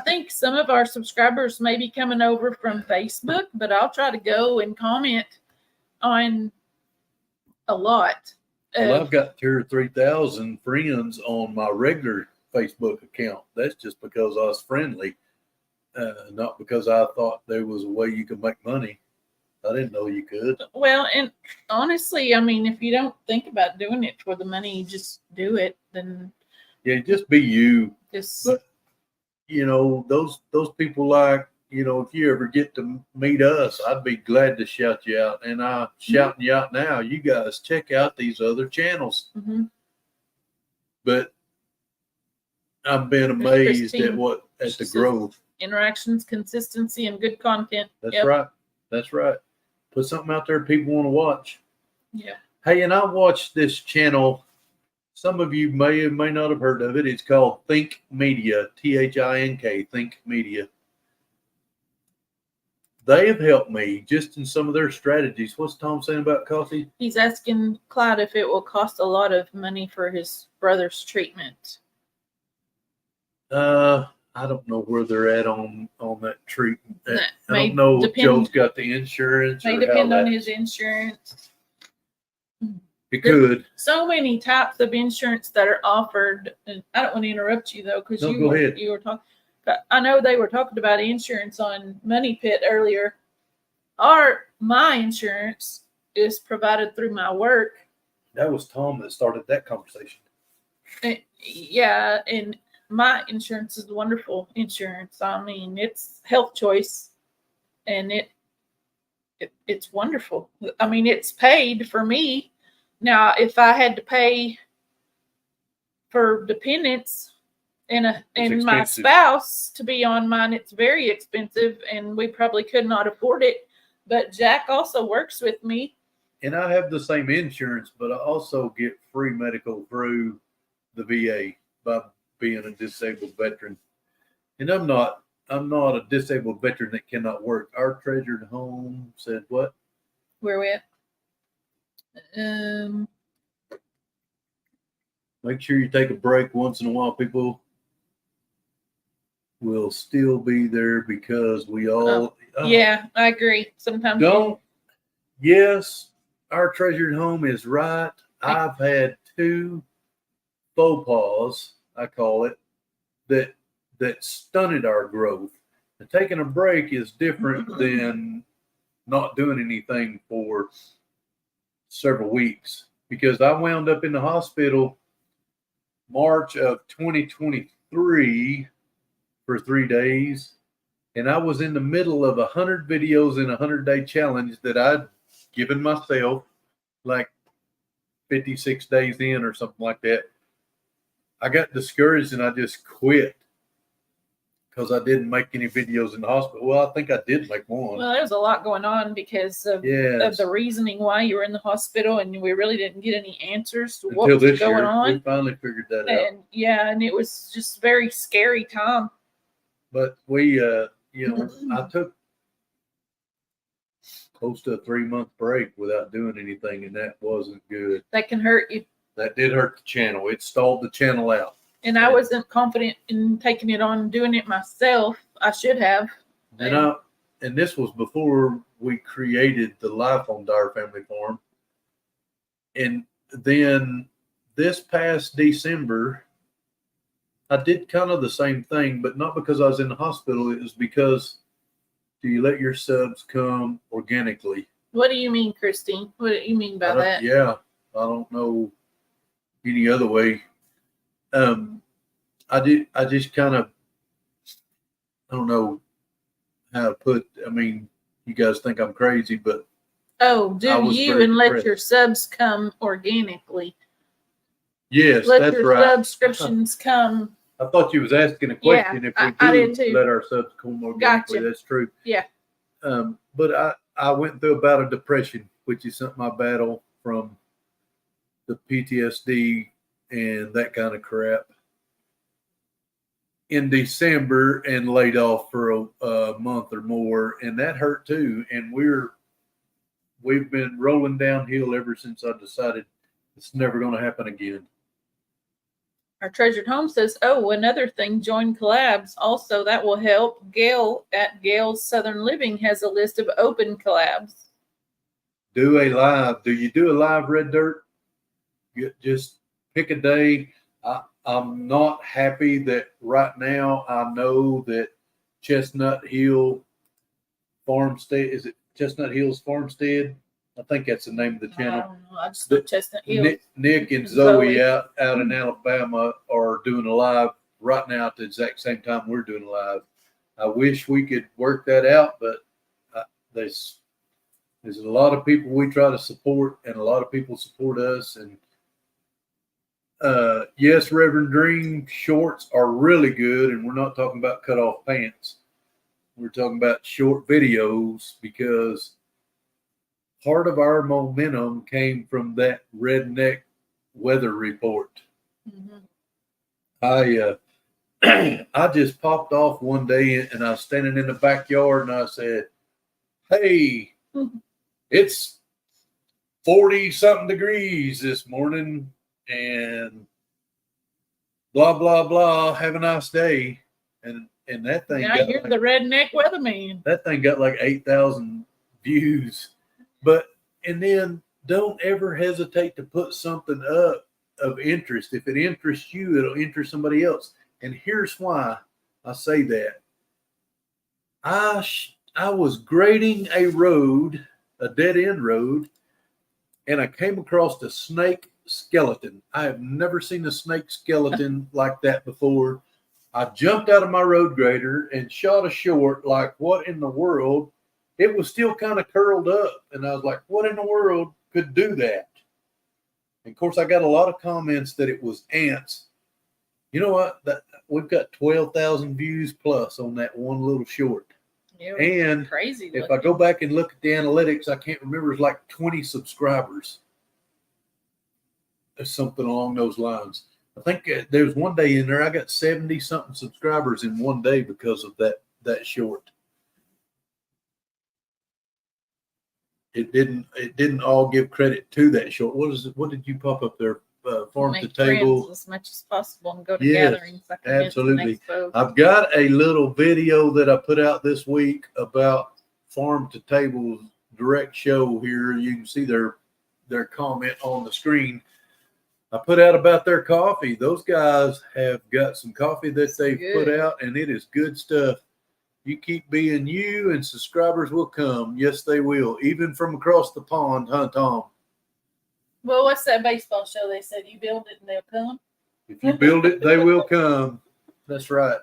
S1: think some of our subscribers may be coming over from Facebook, but I'll try to go and comment on a lot.
S2: Well, I've got 2,000 or 3,000 friends on my regular Facebook account. That's just because I was friendly, not because I thought there was a way you could make money. I didn't know you could. Well,
S1: and honestly, I mean, if you don't think about doing it for the money, you just do it. Then
S2: yeah, just be you.
S1: But,
S2: you know, those people, like, you know, if you ever get to meet us, I'd be glad to shout you out. And I'm shouting you out now. You guys check out these other channels. But I've been amazed at the growth.
S1: Interactions, consistency, and good content.
S2: That's right. That's right. Put something out there people want to watch.
S1: Yeah.
S2: Hey, and I watched this channel. Some of you may or may not have heard of it. It's called Think Media, THINK, Think Media. They have helped me just in some of their strategies. What's Tom saying about coffee?
S1: He's asking Clyde if it will cost a lot of money for his brother's treatment.
S2: I don't know where they're at on that treatment. I
S1: don't
S2: know if Joe's got the insurance.
S1: May depend on his insurance.
S2: It could.
S1: So many types of insurance that are offered. And I don't want to interrupt you though, because you were talking. I know they were talking about insurance on Money Pit earlier. My insurance is provided through my work.
S2: That was Tom that started that conversation.
S1: Yeah, and my insurance is wonderful insurance. I mean, it's Health Choice, and it's wonderful. I mean, it's paid for me. Now, if I had to pay for dependents and my spouse to be on mine, it's very expensive, and we probably could not afford it. But Jack also works with me.
S2: And I have the same insurance, but I also get free medical through the VA by being a disabled veteran. And I'm not a disabled veteran that cannot work. Our treasured home said what?
S1: Where we at?
S2: Make sure you take a break once in a while. People will still be there because we all.
S1: Yeah, I agree. Sometimes
S2: Don't. Yes, our treasured home is right. I've had 2 faux pas, I call it, that stunted our growth. And taking a break is different than not doing anything for several weeks, because I wound up in the hospital March of 2023 for 3 days, and I was in the middle of 100 videos in a 100-day challenge that I'd given myself, like 56 days in or something like that. I got discouraged and I just quit because I didn't make any videos in the hospital. Well, I think I did make one.
S1: Well, there was a lot going on because of the reasoning why you were in the hospital, and we really didn't get any answers to what was going on.
S2: We finally figured that out.
S1: And yeah, and it was just a very scary time.
S2: But we, I took close to a 3-month break without doing anything, and that wasn't good.
S1: That can hurt you.
S2: That did hurt the channel. It stalled the channel out.
S1: And I wasn't confident in taking it on and doing it myself. I should have.
S2: And this was before we created the Life on Dyer Family Farm. And then this past December, I did kind of the same thing, but not because I was in the hospital. It was because, do you let your subs come organically?
S1: What do you mean, Christine? What do you mean by that?
S2: Yeah, I don't know any other way. I just kind of, I don't know how to put, I mean, you guys think I'm crazy, but
S1: let your subs come organically.
S2: Yes,
S1: let
S2: that's
S1: your
S2: right.
S1: Subscriptions come.
S2: I thought you was asking a question if we do let our subs come organically. Gotcha. That's true.
S1: Yeah.
S2: But I went through about a depression, which is something I battle from the PTSD and that kind of crap, in December, and laid off for a month or more, and that hurt too. And we've been rolling downhill ever since I decided it's never going to happen again.
S1: Our treasured home says, another thing, join collabs. Also, that will help. Gail at Gail's Southern Living has a list of open collabs.
S2: Do a live. Do you do a live, Red Dirt? You just pick a day. I'm not happy that right now I know that Chestnut Hill Farmstead, is it Chestnut Hills Farmstead? I think that's the name of the channel.
S1: I don't know. I just know Chestnut Hill.
S2: Nick and Zoe out in Alabama are doing a live right now at the exact same time we're doing a live. I wish we could work that out, but there's a lot of people we try to support, and a lot of people support us. And yes, Reverend Dream shorts are really good, and we're not talking about cut off pants. We're talking about short videos, because part of our momentum came from that redneck weather report. Mm-hmm. I just popped off one day, and I was standing in the backyard, and I said, "Hey, it's 40-something degrees this morning, and blah, blah, blah. Have a nice day." And that thing got
S1: you're the redneck weatherman.
S2: That thing got like 8,000 views. And then don't ever hesitate to put something up of interest. If it interests you, it'll interest somebody else. And here's why I say that. I was grading a road, a dead end road, and I came across a snake skeleton. I have never seen a snake skeleton like that before. I jumped out of my road grader and shot a short, like, what in the world? It was still kind of curled up, and I was like, what in the world could do that? And of course, I got a lot of comments that it was ants. You know what? We've got 12,000 views plus on that one little short. And
S1: crazy.
S2: If I go back and look at the analytics, I can't remember. It's like 20 subscribers. There's something along those lines. I think there's one day in there I got 70-something subscribers in one day because of that short. it didn't all give credit to that short. What is it? What did you pop up there? Farm to
S1: Make
S2: table
S1: friends as much as possible and go to
S2: Yes,
S1: gatherings like events and
S2: absolutely.
S1: expos.
S2: I've got a little video that I put out this week about Farm to Table direct show here. You can see their comment on the screen. I put out about their coffee. Those guys have got some coffee that they've put
S1: Good.
S2: out, and it is good stuff. You keep being you, and subscribers will come. Yes, they will, even from across the pond, huh, Tom?
S1: Well, what's that baseball show they said? You build it and they'll come?
S2: If you build it, they will come. That's right.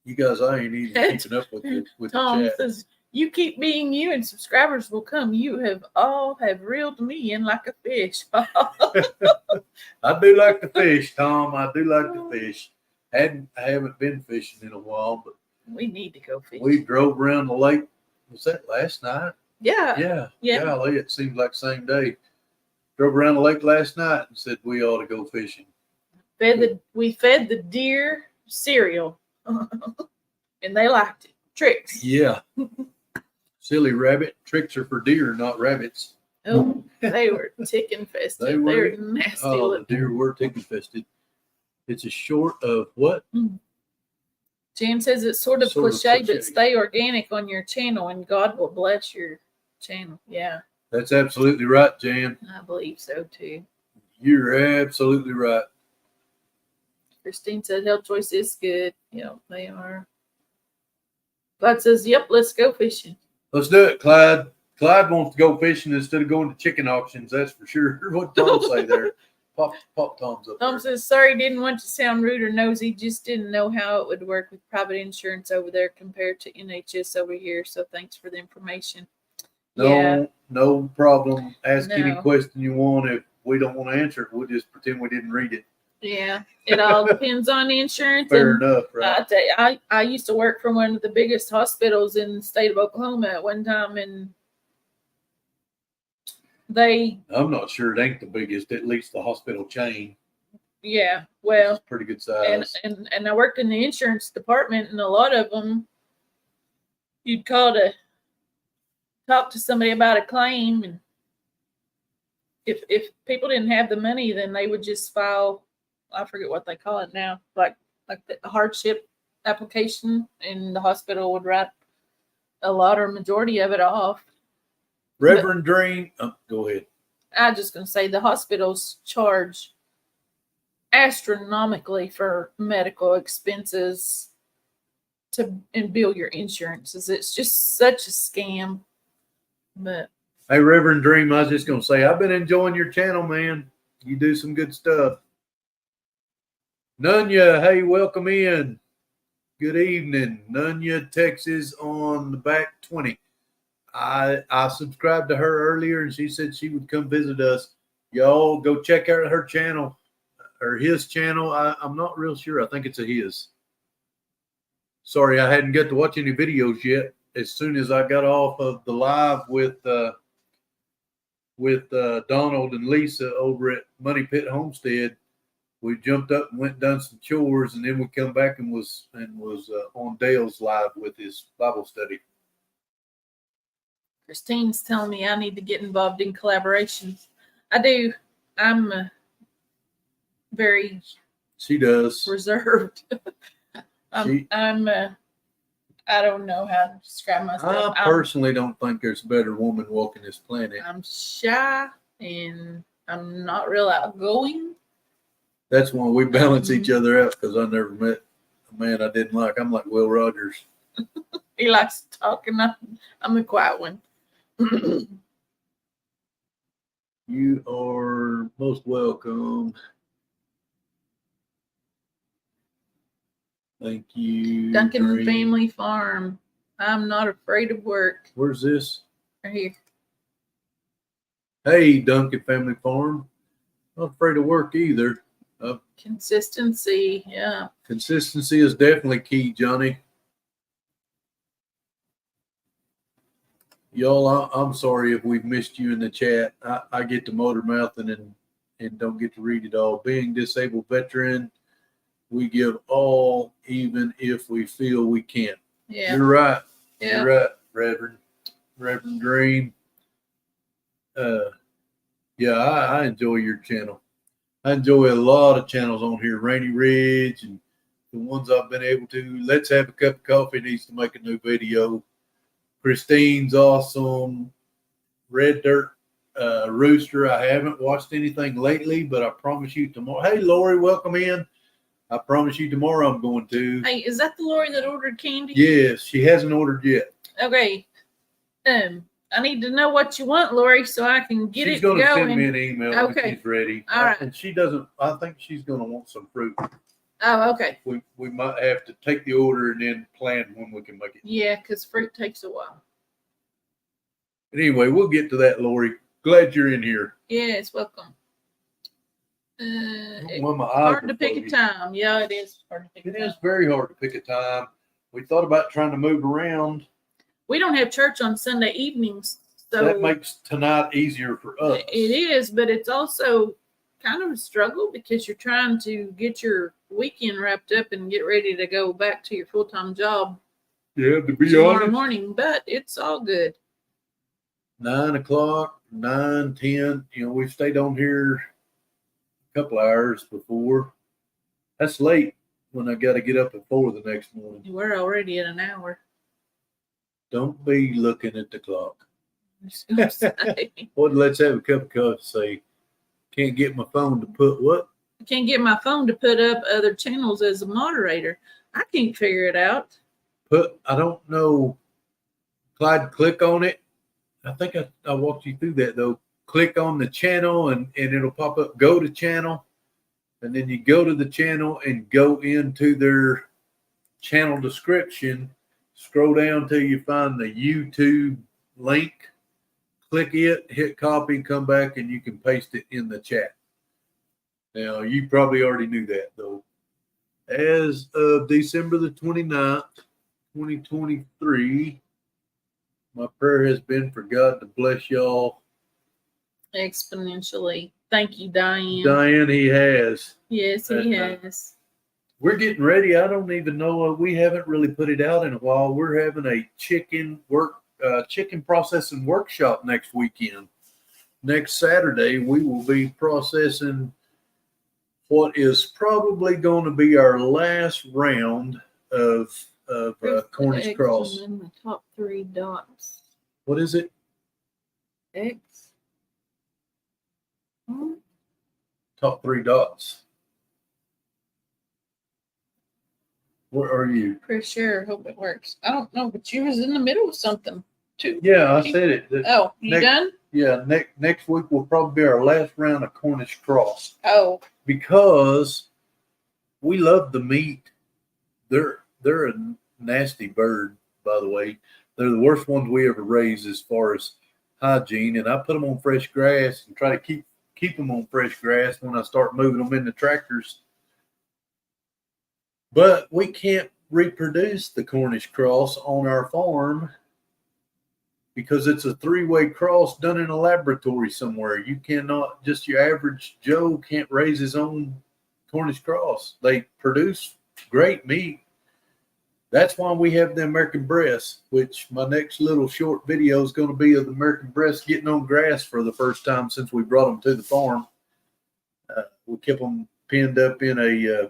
S2: You guys, I ain't even keeping up with
S1: Tom
S2: the chat.
S1: says, you keep being you and subscribers will come. You have all have reeled me in like a fish.
S2: I do like to fish, Tom. I do like to fish. I haven't been fishing in a while, but
S1: we need to go fishing.
S2: we drove around the lake. Was that last night?
S1: Yeah.
S2: Yeah. Golly, it seems like the same day. Drove around the lake last night and said we ought to go fishing.
S1: We fed the deer cereal, and they liked it. Tricks.
S2: Yeah. Silly rabbit. Tricks are for deer, not rabbits.
S1: Oh, they were tick infested. They were nasty.
S2: Oh,
S1: looking.
S2: the deer were tick infested. It's a short of what?
S1: Jan says it's sort of cliche, but stay organic on your channel and God will bless your channel. Yeah.
S2: That's absolutely right, Jan.
S1: I believe so too.
S2: You're absolutely right.
S1: Christine said health choice is good. Yep, they are. Clyde says, yep, let's go fishing.
S2: Let's do it, Clyde. Clyde wants to go fishing instead of going to chicken auctions. That's for sure. What Tom say there? Pop Tom's up
S1: Tom says, sorry, didn't want to sound rude or nosy. Just didn't know how it would work with private insurance over there compared to NHS over here. So thanks for the information.
S2: No problem. Ask any question you want. If we don't want to answer it, we'll just pretend we didn't read it.
S1: Yeah, it all depends on the insurance.
S2: Fair enough, right?
S1: I tell you, I used to work for one of the biggest hospitals in the state of Oklahoma at one time, and I'm
S2: not sure it ain't the biggest, at least the hospital chain.
S1: Yeah, well,
S2: it's pretty good size.
S1: And I worked in the insurance department, and a lot of them, you'd call to talk to somebody about a claim, and if people didn't have the money, then they would just file, I forget what they call it now, like the hardship application, and the hospital would write a lot or majority of it off.
S2: Reverend Dream, go ahead.
S1: I'm just going to say the hospitals charge astronomically for medical expenses and bill your insurances. It's just such a scam. But
S2: hey, Reverend Dream, I was just going to say, I've been enjoying your channel, man. You do some good stuff. Nunya, hey, welcome in. Good evening. Nunya, Texas on the back 20. I subscribed to her earlier, and she said she would come visit us. Y'all go check out her channel or his channel. I'm not real sure. I think it's a his. Sorry, I hadn't got to watch any videos yet. As soon as I got off of the live with Donald and Lisa over at Money Pit Homestead, we jumped up and went and done some chores, and then we come back and was on Dale's live with his Bible study.
S1: Christine's telling me I need to get involved in collaborations. I do. I'm very.
S2: She does.
S1: Reserved. I don't know how to describe myself.
S2: I personally don't think there's a better woman walking this planet.
S1: I'm shy and I'm not real outgoing.
S2: That's why we balance each other out, because I never met a man I didn't like. I'm like Will Rogers.
S1: He likes to talk, and I'm the quiet one.
S2: You are most welcome. Thank you.
S1: Duncan Family Farm. I'm not afraid of work.
S2: Where's this?
S1: Right here.
S2: Hey, Duncan Family Farm. Not afraid of work either.
S1: Consistency, yeah.
S2: Consistency is definitely key, Johnny. Y'all, I'm sorry if we've missed you in the chat. I get to motor mouthing and don't get to read it all. Being disabled veteran, we give all, even if we feel we can't.
S1: Yeah.
S2: You're right.
S1: Yeah.
S2: You're right, Reverend. Reverend Dream. Yeah, I enjoy your channel. I enjoy a lot of channels on here. Rainy Ridge and the ones I've been able to. Let's Have a Cup of Coffee needs to make a new video. Christine's awesome. Red Dirt Rooster. I haven't watched anything lately, but I promise you tomorrow. Hey, Lori, welcome in. I promise you tomorrow I'm going to.
S1: Hey, is that the Lori that ordered candy?
S2: Yes, she hasn't ordered yet.
S1: Okay. I need to know what you want, Lori, so I can get
S2: She's
S1: it
S2: going to
S1: going.
S2: send me an email
S1: Okay.
S2: when she's ready.
S1: All right.
S2: And she doesn't. I think she's going to want some fruit.
S1: Oh, okay.
S2: We might have to take the order and then plan when we can make it.
S1: Yeah, because fruit takes a while.
S2: But anyway, we'll get to that, Lori. Glad you're in here.
S1: Yes, welcome.
S2: Well, my eyes
S1: Hard to pick a time. Yeah, it is hard to pick a time.
S2: It is very hard to pick a time. We thought about trying to move around.
S1: We don't have church on Sunday evenings, so
S2: that makes tonight easier for us.
S1: It is, but it's also kind of a struggle because you're trying to get your weekend wrapped up and get ready to go back to your full-time job.
S2: Yeah, to be
S1: tomorrow
S2: honest.
S1: morning, but it's all good.
S2: 9 o'clock, 9, 10. We've stayed on here a couple hours before. That's late when I got to get up at 4 the next morning.
S1: We're already at an hour.
S2: Don't be looking at the clock.
S1: What?
S2: Let's have a cup of coffee. Say, can't get my phone to put what?
S1: I can't get my phone to put up other channels as a moderator. I can't figure it out.
S2: I don't know. Clyde, click on it. I think I walked you through that though. Click on the channel and it'll pop up, go to channel. And then you go to the channel and go into their channel description. Scroll down till you find the YouTube link. Click it, hit copy, come back, and you can paste it in the chat. Now, you probably already knew that, though. As of December the 29th, 2023, my prayer has been for God to bless y'all
S1: exponentially. Thank you, Diane.
S2: Diane, he has.
S1: Yes, he has.
S2: We're getting ready. I don't even know. We haven't really put it out in a while. We're having a chicken processing workshop next weekend. Next Saturday, we will be processing what is probably going to be our last round of Cornish cross.
S1: And the top 3 dots.
S2: What is it?
S1: X.
S2: Top 3 dots. Where are you?
S1: Pretty sure. Hope it works. I don't know, but you was in the middle of something too.
S2: Yeah, I said it.
S1: Oh, you done?
S2: Yeah, next week will probably be our last round of Cornish cross.
S1: Oh.
S2: Because we love the meat. They're a nasty bird, by the way. They're the worst ones we ever raised as far as hygiene. And I put them on fresh grass and try to keep them on fresh grass when I start moving them into tractors. But we can't reproduce the Cornish cross on our farm because it's a 3-way cross done in a laboratory somewhere. You cannot, just your average Joe can't raise his own Cornish cross. They produce great meat. That's why we have the American breast, which my next little short video is going to be of the American breast getting on grass for the first time since we brought them to the farm. We kept them pinned up in a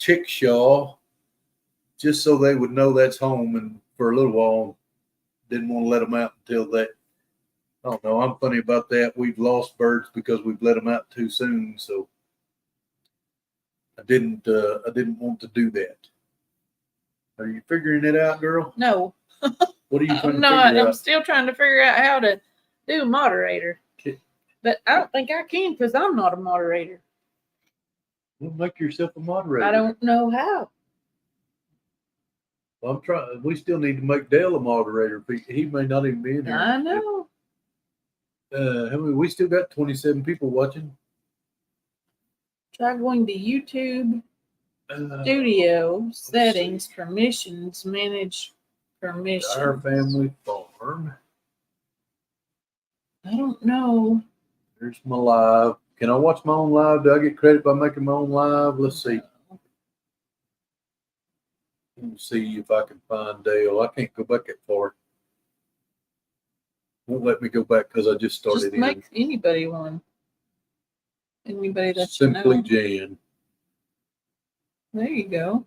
S2: chickshaw just so they would know that's home, and for a little while didn't want to let them out until that. I don't know. I'm funny about that. We've lost birds because we've let them out too soon, so I didn't want to do that. Are you figuring it out, girl?
S1: No.
S2: What are you trying
S1: I'm
S2: to
S1: not.
S2: figure out?
S1: I'm still trying to figure out how to do a moderator.
S2: Okay.
S1: But I don't think I can because I'm not a moderator.
S2: Well, make yourself a moderator.
S1: I don't know how.
S2: Well, I'm trying. We still need to make Dale a moderator. He may not even be in here.
S1: I know.
S2: We still got 27 people watching.
S1: Try going to YouTube Studio settings, permissions, manage permissions.
S2: Our family farm.
S1: I don't know.
S2: There's my live. Can I watch my own live? Do I get credit by making my own live? Let's see. Let me see if I can find Dale. I can't go back that far. Won't let me go back because I just started
S1: Just make anybody one. Anybody that
S2: Simply
S1: you know.
S2: Jan.
S1: There you go.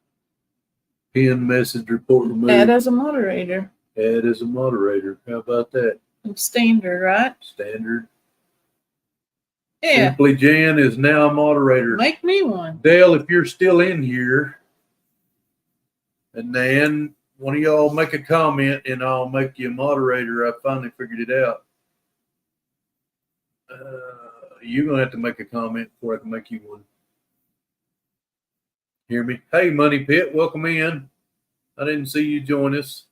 S2: Pin message report removed.
S1: Add as a moderator.
S2: Add as a moderator. How about that?
S1: Standard, right?
S2: Standard.
S1: Yeah.
S2: Simply Jan is now a moderator.
S1: Make me one.
S2: Dale, if you're still in here, and then one of y'all make a comment and I'll make you a moderator. I finally figured it out. You're going to have to make a comment before I can make you one. Hear me? Hey, Money Pit, welcome in. I didn't see you join us.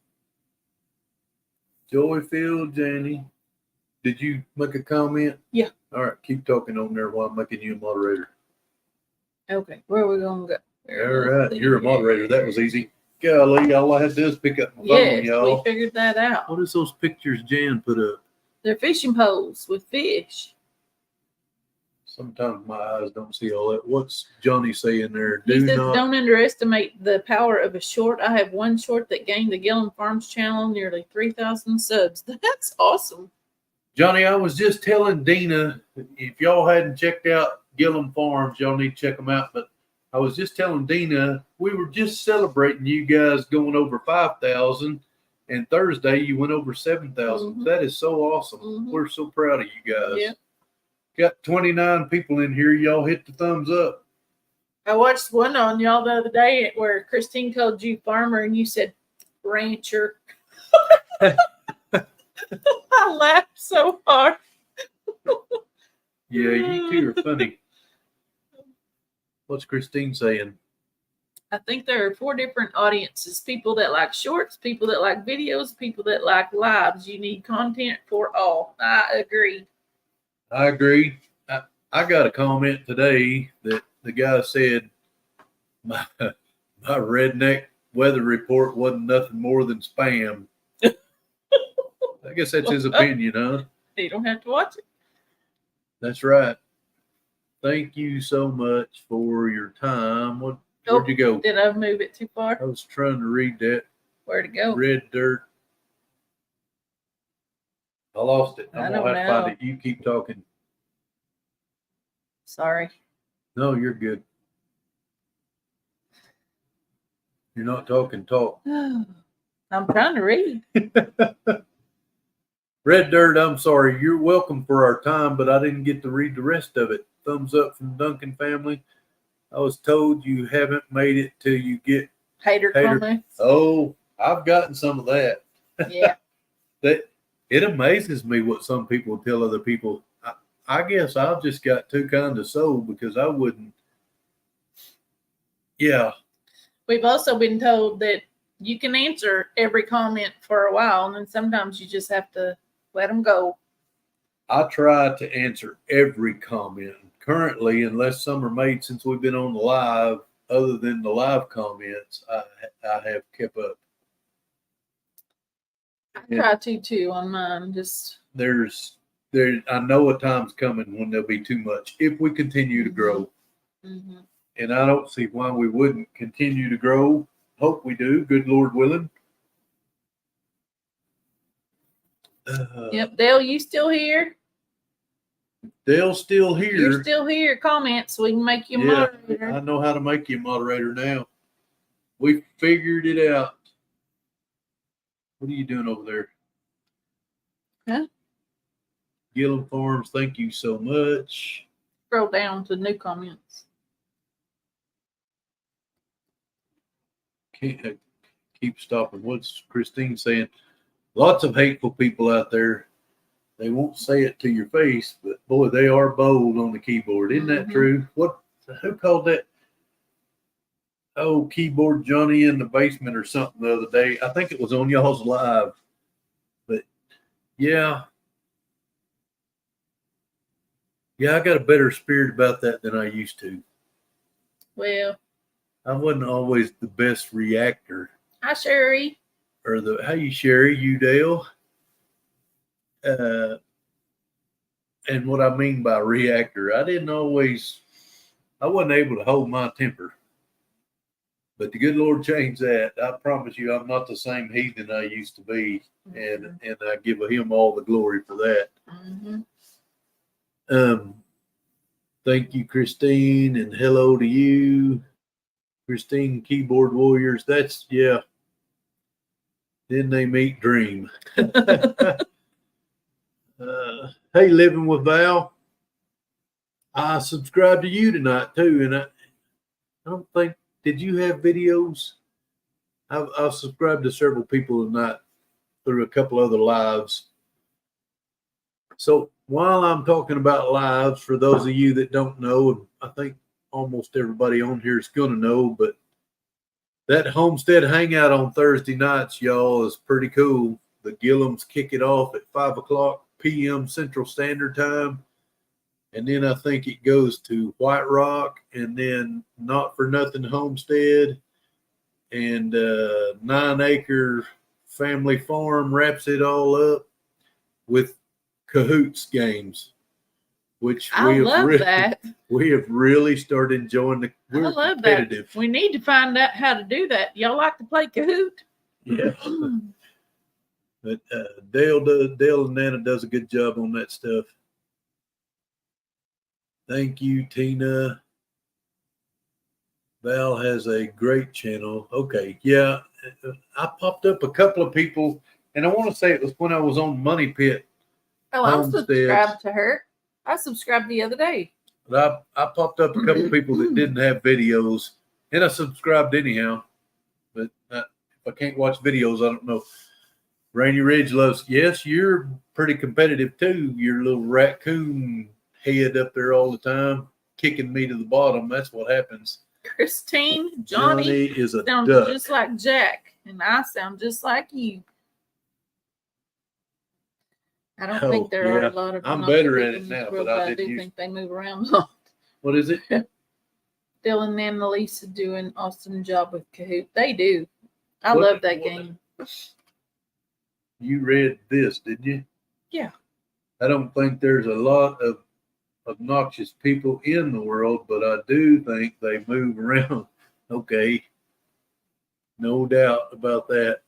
S2: Joyfield, Janie, did you make a comment?
S1: Yeah.
S2: All right, keep talking on there while I'm making you a moderator.
S1: Okay, where are we going to go?
S2: All right, you're a moderator. That was easy. Golly, all I had to do is pick up my phone,
S1: Yes,
S2: y'all.
S1: we figured that out.
S2: What is those pictures Jan put up?
S1: They're fishing poles with fish.
S2: Sometimes my eyes don't see all that. What's Johnny saying there?
S1: He says, don't underestimate the power of a short. I have one short that gained the Gillum Farms channel nearly 3,000 subs. That's awesome.
S2: Johnny, I was just telling Deanna, if y'all hadn't checked out Gillum Farms, y'all need to check them out. But I was just telling Deanna, we were just celebrating you guys going over 5,000. And Thursday, you went over 7,000.
S1: Mm-hmm.
S2: That is so awesome.
S1: Mm-hmm.
S2: We're so proud of you guys.
S1: Yeah.
S2: Got 29 people in here. Y'all hit the thumbs up.
S1: I watched one on y'all the other day where Christine called you farmer and you said rancher. I laughed so hard.
S2: Yeah, you two are funny. What's Christine saying?
S1: I think there are 4 different audiences: people that like shorts, people that like videos, people that like lives. You need content for all. I agree.
S2: I agree. I got a comment today that the guy said my redneck weather report wasn't nothing more than spam. I guess that's his opinion, huh?
S1: You don't have to watch it.
S2: That's right. Thank you so much for your time. Where'd you go?
S1: Did I move it too far?
S2: I was trying to read that.
S1: Where'd it go?
S2: Red dirt. I lost it. I'm going to have to find it. You keep talking.
S1: Sorry.
S2: No, you're good. You're not talking, talk.
S1: I'm trying to read.
S2: Red Dirt, I'm sorry. You're welcome for our time, but I didn't get to read the rest of it. Thumbs up from Duncan family. I was told you haven't made it till you get
S1: hater comments.
S2: Oh, I've gotten some of that.
S1: Yeah.
S2: It amazes me what some people tell other people. I guess I've just got too kind of soul because I wouldn't. Yeah.
S1: We've also been told that you can answer every comment for a while, and then sometimes you just have to let them go.
S2: I try to answer every comment. Currently, unless some are made since we've been on the live, other than the live comments, I have kept up.
S1: I try to too on mine. Just
S2: I know a time's coming when there'll be too much if we continue to grow.
S1: Mm-hmm.
S2: And I don't see why we wouldn't continue to grow. Hope we do, good Lord willing.
S1: Yep, Dale, you still here?
S2: Dale's still here.
S1: You're still here. Comment so we can make you a moderator.
S2: I know how to make you a moderator now. We figured it out. What are you doing over there?
S1: Huh?
S2: Gillum Farms, thank you so much.
S1: Scroll down to new comments.
S2: Can't keep stopping. What's Christine saying? Lots of hateful people out there. They won't say it to your face, but boy, they are bold on the keyboard. Isn't that true? Who called that? Oh, keyboard Johnny in the basement or something the other day. I think it was on y'all's live. But yeah, I got a better spirit about that than I used to.
S1: Well,
S2: I wasn't always the best reactor.
S1: Hi, Sherry.
S2: Or hey, Sherry, you Dale. And what I mean by reactor, I wasn't able to hold my temper. But the good Lord changed that. I promise you, I'm not the same heathen I used to be, and I give him all the glory for that. Thank you, Christine, and hello to you, Christine. Keyboard Warriors. That's yeah. Then they meet Dream. Hey, Living with Val. I subscribed to you tonight too, and I don't think, did you have videos? I've subscribed to several people tonight through a couple other lives. So while I'm talking about lives, for those of you that don't know, I think almost everybody on here is going to know, but that Homestead Hangout on Thursday nights, y'all, is pretty cool. The Gillums kick it off at 5:00 p.m. Central Standard Time. And then I think it goes to White Rock, and then Not for Nothing Homestead, and 9 Acre Family Farm wraps it all up with Cahoots games, which we have really started enjoying. We're competitive.
S1: We need to find out how to do that. Y'all like to play Kahoot?
S2: Yeah. But Dale and Nana does a good job on that stuff. Thank you, Tina. Val has a great channel. Okay, yeah. I popped up a couple of people, and I want to say it was when I was on Money Pit.
S1: Oh, I'm subscribed to her. I subscribed the other day.
S2: But I popped up a couple of people that didn't have videos, and I subscribed anyhow. But if I can't watch videos, I don't know. Rainy Ridge loves, yes, you're pretty competitive too. Your little raccoon head up there all the time, kicking me to the bottom. That's what happens.
S1: Christine, Johnny
S2: is a
S1: sounds
S2: duck.
S1: Just like Jack, and I sound just like you. I don't think there are a lot of.
S2: I'm better at it now, but I
S1: do think they move around a lot.
S2: What is it?
S1: Dylan and Annalisa do an awesome job with Kahoot. They do. I love that game.
S2: You read this, didn't you?
S1: Yeah.
S2: I don't think there's a lot of obnoxious people in the world, but I do think they move around. Okay. No doubt about that.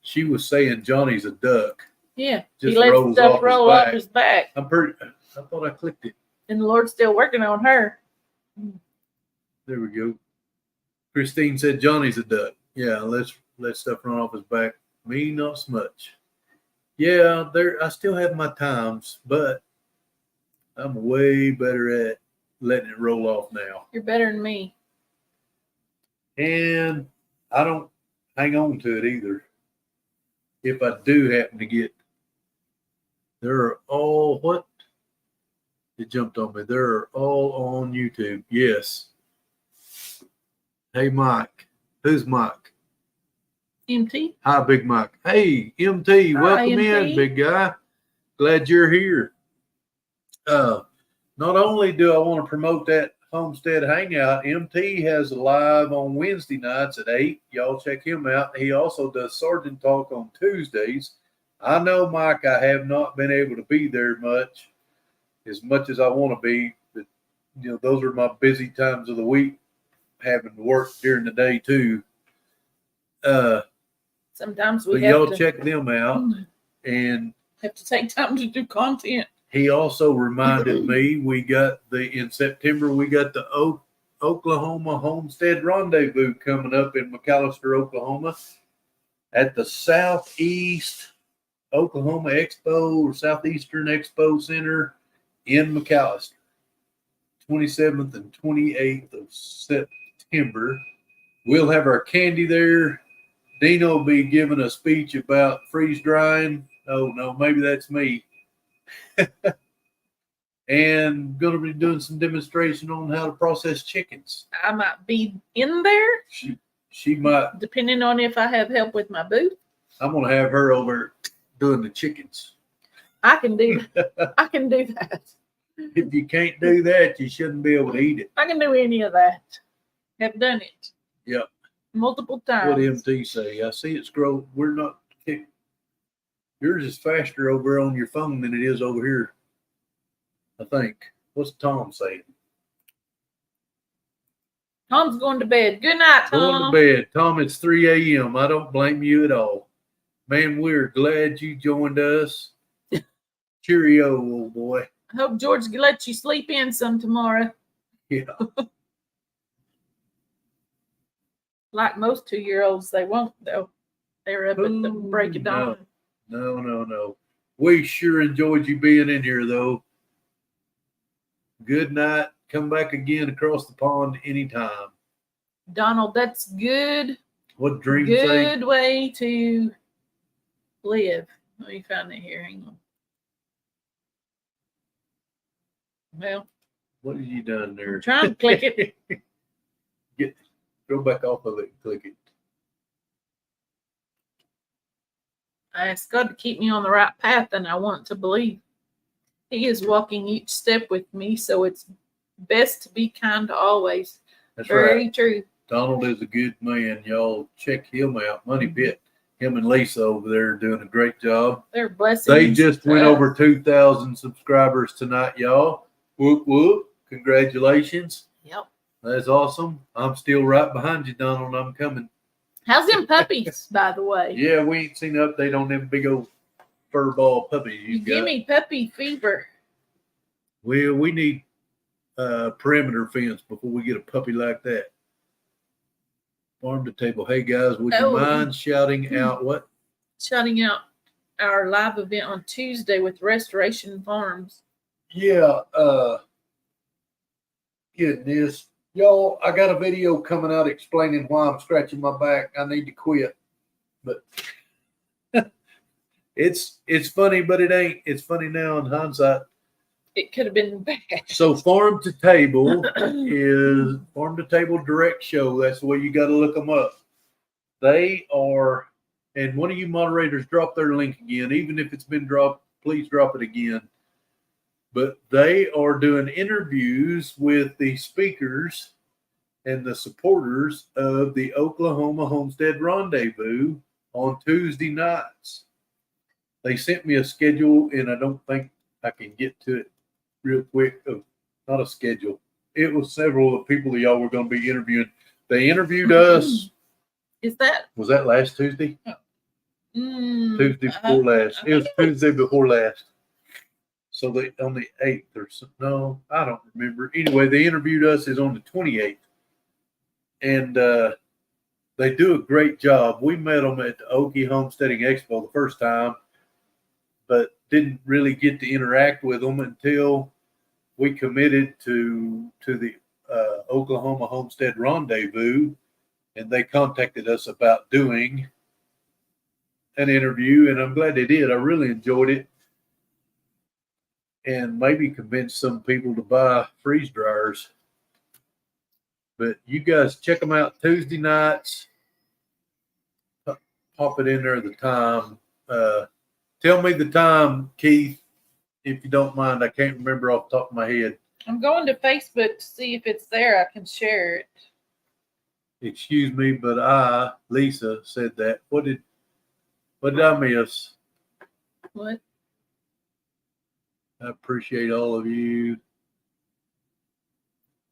S2: She was saying Johnny's a duck.
S1: Yeah.
S2: Just
S1: he lets stuff roll off his back.
S2: I thought I clicked it.
S1: And the Lord's still working on her.
S2: There we go. Christine said Johnny's a duck. Yeah, let's let stuff run off his back. Me, not so much. Yeah, I still have my times, but I'm way better at letting it roll off now.
S1: You're better than me.
S2: And I don't hang on to it either. If I do happen to get, they're all, what? It jumped on me. They're all on YouTube. Yes. Hey, Mike. Who's Mike?
S1: MT.
S2: Hi, Big Mike. Hey, MT. Welcome in, big guy. Glad you're here. Not only do I want to promote that Homestead Hangout, MT has a live on Wednesday nights at 8. Y'all check him out. He also does Sergeant Talk on Tuesdays. I know, Mike, I have not been able to be there as much as I want to be. But, those are my busy times of the week, having to work during the day too.
S1: Sometimes we
S2: have to check them out and
S1: have to take time to do content.
S2: He also reminded me in September we got the Oklahoma Homestead Rendezvous coming up in McAllister, Oklahoma, at the Southeast Oklahoma Expo or Southeastern Expo Center in McAllister, 27th and 28th of September. We'll have our candy there. Dino will be giving a speech about freeze drying. Oh, no, maybe that's me. And going to be doing some demonstration on how to process chickens.
S1: I might be in there.
S2: She might.
S1: Depending on if I have help with my booth.
S2: I'm going to have her over doing the chickens.
S1: I can do that. I can do that.
S2: If you can't do that, you shouldn't be able to eat it.
S1: I can do any of that. Have done it.
S2: Yep.
S1: Multiple times.
S2: What MT say? I see it scroll. We're not. Yours is faster over on your phone than it is over here. I think. What's Tom saying?
S1: Tom's going to bed. Good night,
S2: Going
S1: Tom.
S2: to bed. Tom, it's 3 a.m. I don't blame you at all. Man, we're glad you joined us. Cheerio, old boy.
S1: I hope George can let you sleep in some tomorrow.
S2: Yeah.
S1: Like most 2-year-olds, they won't, though. They're up at the break of dawn.
S2: No. We sure enjoyed you being in here, though. Good night. Come back again across the pond anytime.
S1: Donald, that's good.
S2: What Dream say?
S1: Good way to live. Let me find it here. Hang on. Well,
S2: What have you done there?
S1: I'm trying to click it.
S2: Go back off of it and click it.
S1: I ask God to keep me on the right path, and I want to believe He is walking each step with me, so it's best to be kind always.
S2: That's
S1: Very
S2: right.
S1: true.
S2: Donald is a good man. Y'all check him out. Money Pit. Him and Lisa over there are doing a great job.
S1: They're blessings.
S2: They just went over 2,000 subscribers tonight, y'all. Whoop, whoop. Congratulations.
S1: Yep.
S2: That's awesome. I'm still right behind you, Donald. I'm coming.
S1: How's them puppies, by the way?
S2: Yeah, we ain't seen an update on them big old fur ball puppies
S1: You
S2: got.
S1: give me puppy fever.
S2: We need perimeter fence before we get a puppy like that. Farm to table. Hey guys, would you mind shouting out what?
S1: Shouting out our live event on Tuesday with Restoration Farms.
S2: Yeah, goodness. Y'all, I got a video coming out explaining why I'm scratching my back. I need to quit. But it's funny, but it ain't. It's funny now in hindsight.
S1: It could have been bad.
S2: So Farm to Table is Farm to Table Direct Show. That's the way you got to look them up. They are, and one of you moderators drop their link again. Even if it's been dropped, please drop it again. But they are doing interviews with the speakers and the supporters of the Oklahoma Homestead Rendezvous on Tuesday nights. They sent me a schedule, and I don't think I can get to it real quick. Oh, not a schedule. It was several of the people that y'all were going to be interviewing. They interviewed us. Was that last Tuesday? Tuesday before last. It was Tuesday before last. So they on the 8th or something. No, I don't remember. Anyway, they interviewed us is on the 28th. And they do a great job. We met them at the Okie Homesteading Expo the first time, but didn't really get to interact with them until we committed to the Oklahoma Homestead Rendezvous, and they contacted us about doing an interview, and I'm glad they did. I really enjoyed it, and maybe convince some people to buy freeze dryers. But you guys check them out Tuesday nights. Pop it in there the time. Tell me the time, Keith, if you don't mind. I can't remember off the top of my head.
S1: I'm going to Facebook to see if it's there. I can share it.
S2: Excuse me, but Lisa, said that. What did I miss?
S1: What?
S2: I appreciate all of you.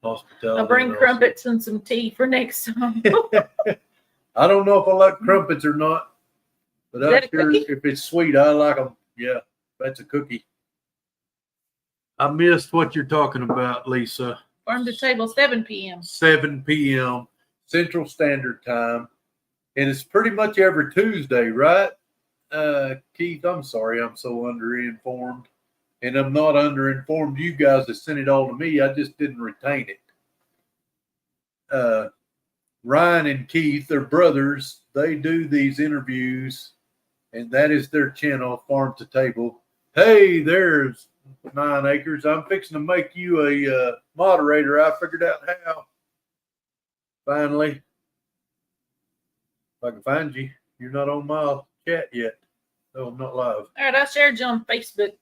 S2: Hospitality.
S1: I'll bring crumpets and some tea for next time.
S2: I don't know if I like crumpets or not, but I'm sure if it's sweet, I like them. Yeah, that's a cookie. I missed what you're talking about, Lisa.
S1: Farm to Table, 7 p.m.
S2: 7 p.m. Central Standard Time. And it's pretty much every Tuesday, right? Keith, I'm sorry I'm so underinformed. And I'm not underinformed. You guys that sent it all to me, I just didn't retain it. Ryan and Keith, they're brothers. They do these interviews, and that is their channel, Farm to Table. Hey, there's 9 Acres. I'm fixing to make you a moderator. I figured out how. Finally. If I can find you. You're not on my chat yet. No, I'm not live.
S1: All right, I shared you on Facebook.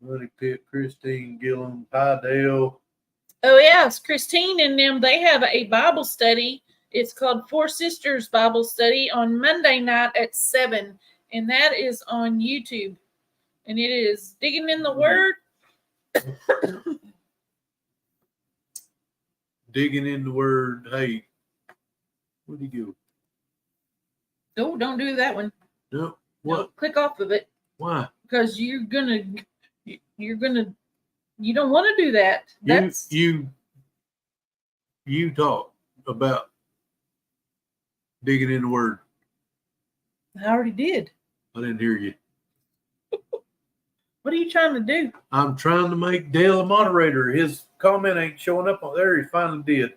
S2: Money Pit, Christine, Gillum, Pydale.
S1: Oh, yes. Christine and them, they have a Bible study. It's called Four Sisters Bible Study on Monday night at 7. And that is on YouTube. And it is Digging in the Word.
S2: digging in the word. Hey, where'd he go?
S1: No, don't do that one.
S2: No, what?
S1: No, click off of it
S2: Why?
S1: because you don't want to do that. That's
S2: You talk about digging in the word.
S1: I already did.
S2: I didn't hear you.
S1: What are you trying to do?
S2: I'm trying to make Dale a moderator. His comment ain't showing up on there. He finally did.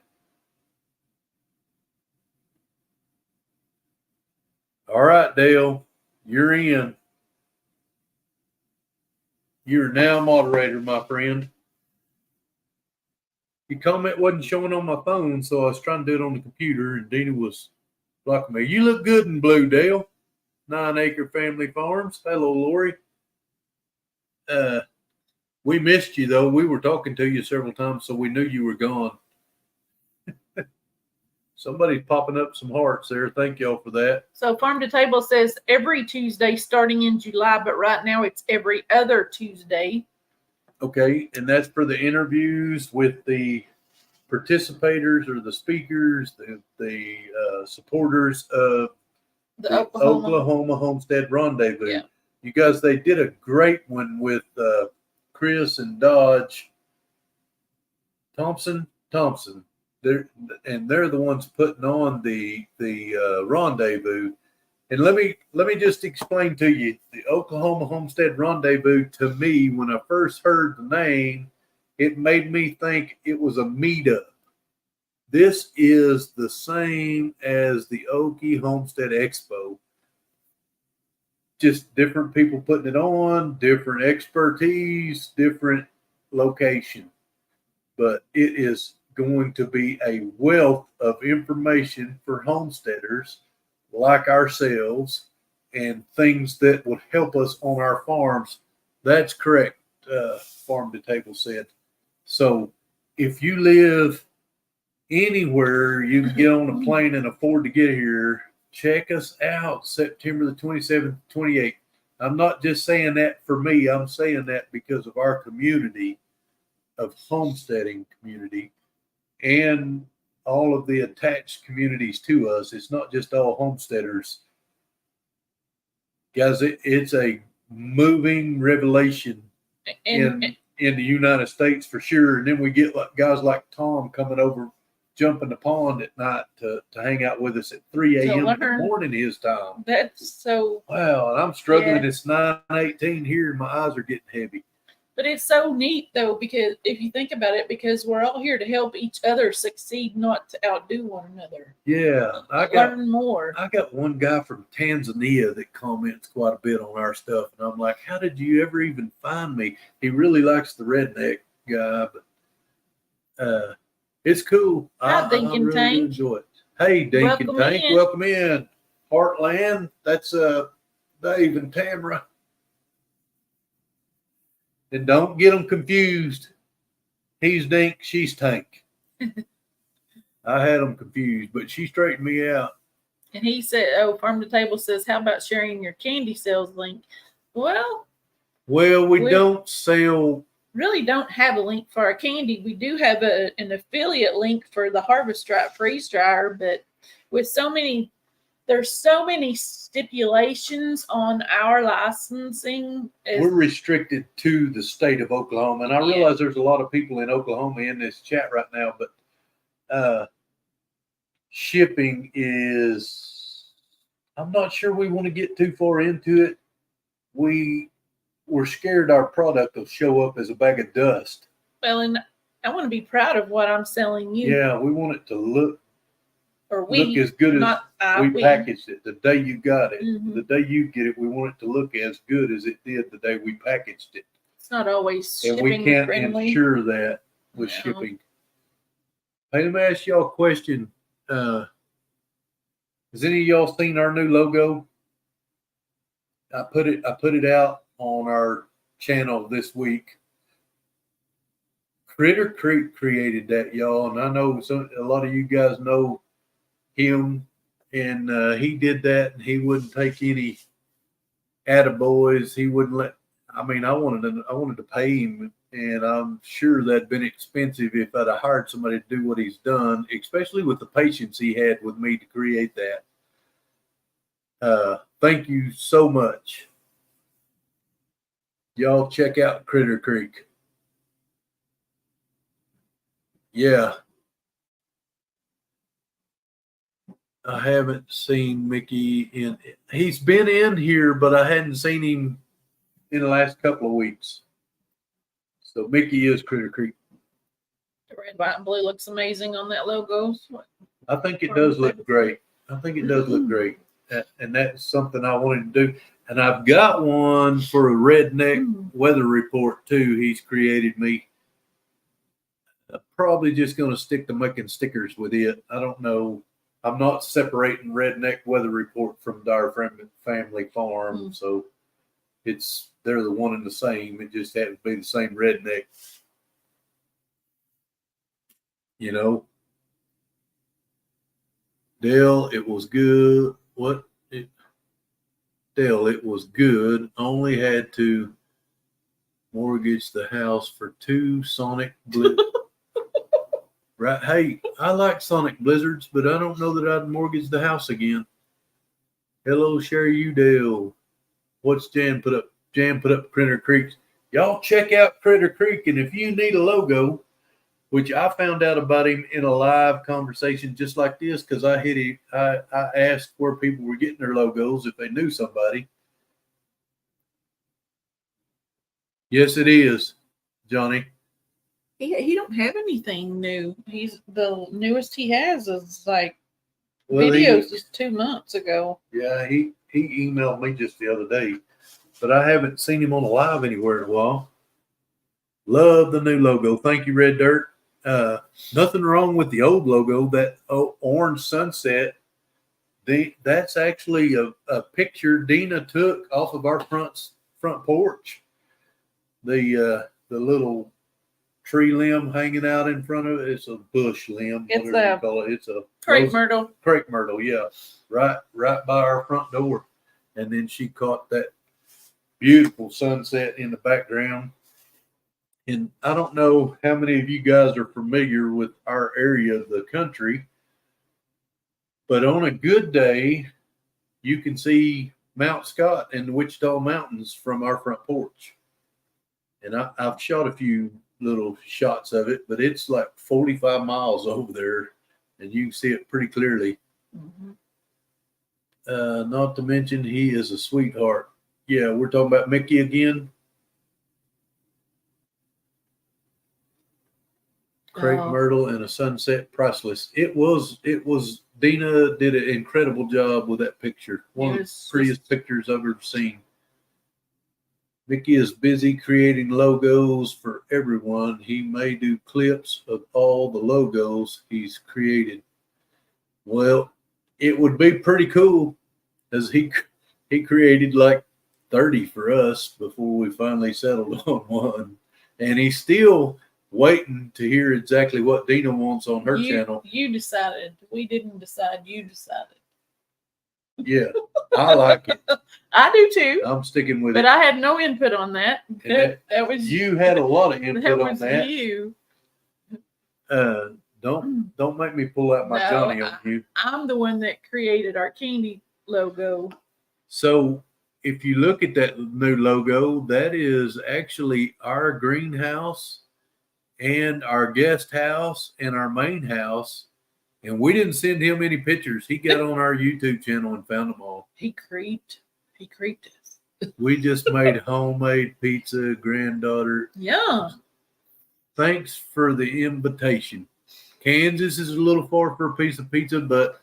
S2: All right, Dale, you're in. You're now moderator, my friend. Your comment wasn't showing on my phone, so I was trying to do it on the computer, and Deanna was blocking me. You look good in blue, Dale. 9 Acre Family Farms. Hello, Lori. We missed you, though. We were talking to you several times, so we knew you were gone. Somebody's popping up some hearts there. Thank y'all for that.
S1: So Farm to Table says every Tuesday starting in July, but right now it's every other Tuesday.
S2: Okay, and that's for the interviews with the participators or the speakers, the supporters of the Oklahoma Homestead Rendezvous.
S1: Yeah.
S2: You guys, they did a great one with Chris and Dodge Thompson. They're the ones putting on the rendezvous. And let me just explain to you the Oklahoma Homestead Rendezvous. To me, when I first heard the name, it made me think it was a meetup. This is the same as the Okie Homestead Expo. Just different people putting it on, different expertise, different location. But it is going to be a wealth of information for homesteaders like ourselves and things that would help us on our farms. That's correct, Farm to Table said. So if you live anywhere you can get on a plane and afford to get here, check us out September the 27th, 28th. I'm not just saying that for me. I'm saying that because of our community of homesteading community and all of the attached communities to us. It's not just all homesteaders. Guys, it's a moving revelation in the United States for sure. And then we get guys like Tom coming over, jumping the pond at night to hang out with us at 3 a.m. in the morning his time.
S1: That's so
S2: wow. And I'm struggling. Yeah. It's 9:18 here and my eyes are getting heavy.
S1: But it's so neat though, because if you think about it, because we're all here to help each other succeed, not to outdo one another.
S2: Yeah.
S1: Learn more.
S2: I got one guy from Tanzania that comments quite a bit on our stuff. And I'm like, how did you ever even find me? He really likes the redneck guy, but it's cool. I really
S1: Tank.
S2: enjoy it. Hey, Dink and Tank, welcome in. Heartland, that's Dave and Tamara. And don't get them confused. He's Dink, she's Tank. I had them confused, but she straightened me out.
S1: And he said, Farm to Table says, how about sharing your candy sales link? Well,
S2: we don't sell.
S1: Really don't have a link for our candy. We do have an affiliate link for the Harvest Dry freeze dryer, but with there's so many stipulations on our licensing.
S2: We're restricted to the state of Oklahoma. And I realize there's a lot of people in Oklahoma in this chat right now, but shipping is, I'm not sure we want to get too far into it. We're scared our product will show up as a bag of dust.
S1: Well, and I want to be proud of what I'm selling you.
S2: Yeah, we want it to look as good as we packaged it the day you got it. Mm-hmm. The day you get it, we want it to look as good as it did the day we packaged it.
S1: It's not always shipping
S2: and we can't
S1: friendly.
S2: Ensure that with shipping. Hey, let me ask y'all a question. Has any of y'all seen our new logo? I put it out on our channel this week. Critter Creek created that, y'all, and I know a lot of you guys know him, and he did that, and he wouldn't take any attaboys. He wouldn't let. I mean, I wanted to pay him and I'm sure that'd been expensive if I'd have hired somebody to do what he's done, especially with the patience he had with me to create that. Thank you so much. Y'all check out Critter Creek. Yeah. I haven't seen Mickey in. He's been in here, but I hadn't seen him in the last couple of weeks. So Mickey is Critter Creek.
S1: The red, white, and blue looks amazing on that logo.
S2: I think it does look great. I think it does look great. And that's something I wanted to do. And I've got one for a redneck weather report too. He's created me. I'm probably just going to stick to making stickers with it. I don't know. I'm not separating redneck weather report from Dyer Family Farm. So they're the one and the same. It just happens to be the same redneck. You know, Dale, it was good. Dale, it was good. Only had to mortgage the house for 2 Sonic Blizzards. Right? Hey, I like Sonic Blizzards, but I don't know that I'd mortgage the house again. Hello, Sherry Udale. What's Jan put up? Jan put up Critter Creek. Y'all check out Critter Creek, and if you need a logo, which I found out about him in a live conversation just like this, because I hit him. I asked where people were getting their logos if they knew somebody. Yes, it is, Johnny.
S1: He don't have anything new. He's the newest he has is like videos just 2 months ago.
S2: Yeah, he emailed me just the other day, but I haven't seen him on a live anywhere in a while. Love the new logo. Thank you, Red Dirt. Nothing wrong with the old logo. That orange sunset. That's actually a picture Deanna took off of our front porch. The little tree limb hanging out in front of it. It's a bush limb, whatever you call it. It's a
S1: crepe myrtle.
S2: Crepe myrtle, yeah. Right by our front door. And then she caught that beautiful sunset in the background. And I don't know how many of you guys are familiar with our area of the country, but on a good day, you can see Mount Scott and the Wichita Mountains from our front porch. And I've shot a few little shots of it, but it's like 45 miles over there, and you can see it pretty clearly. Not to mention, he is a sweetheart. Yeah, we're talking about Mickey again. Crepe myrtle and a sunset, priceless. It was. Deanna did an incredible job with that picture. One of the prettiest pictures I've ever seen. Mickey is busy creating logos for everyone. He may do clips of all the logos he's created. Well, it would be pretty cool, as he created like 30 for us before we finally settled on one, and he's still waiting to hear exactly what Deanna wants on her channel.
S1: You decided. We didn't decide. You decided.
S2: Yeah, I like it.
S1: I do too.
S2: I'm sticking with it.
S1: But I had no input on that. That was
S2: you had a lot of input on that.
S1: You.
S2: Don't make me pull out my Johnny on you.
S1: I'm the one that created our candy logo.
S2: So if you look at that new logo, that is actually our greenhouse and our guest house and our main house. And we didn't send him any pictures. He got on our YouTube channel and found them all.
S1: He creeped us.
S2: We just made homemade pizza, granddaughter.
S1: Yeah.
S2: Thanks for the invitation. Kansas is a little far for a piece of pizza, but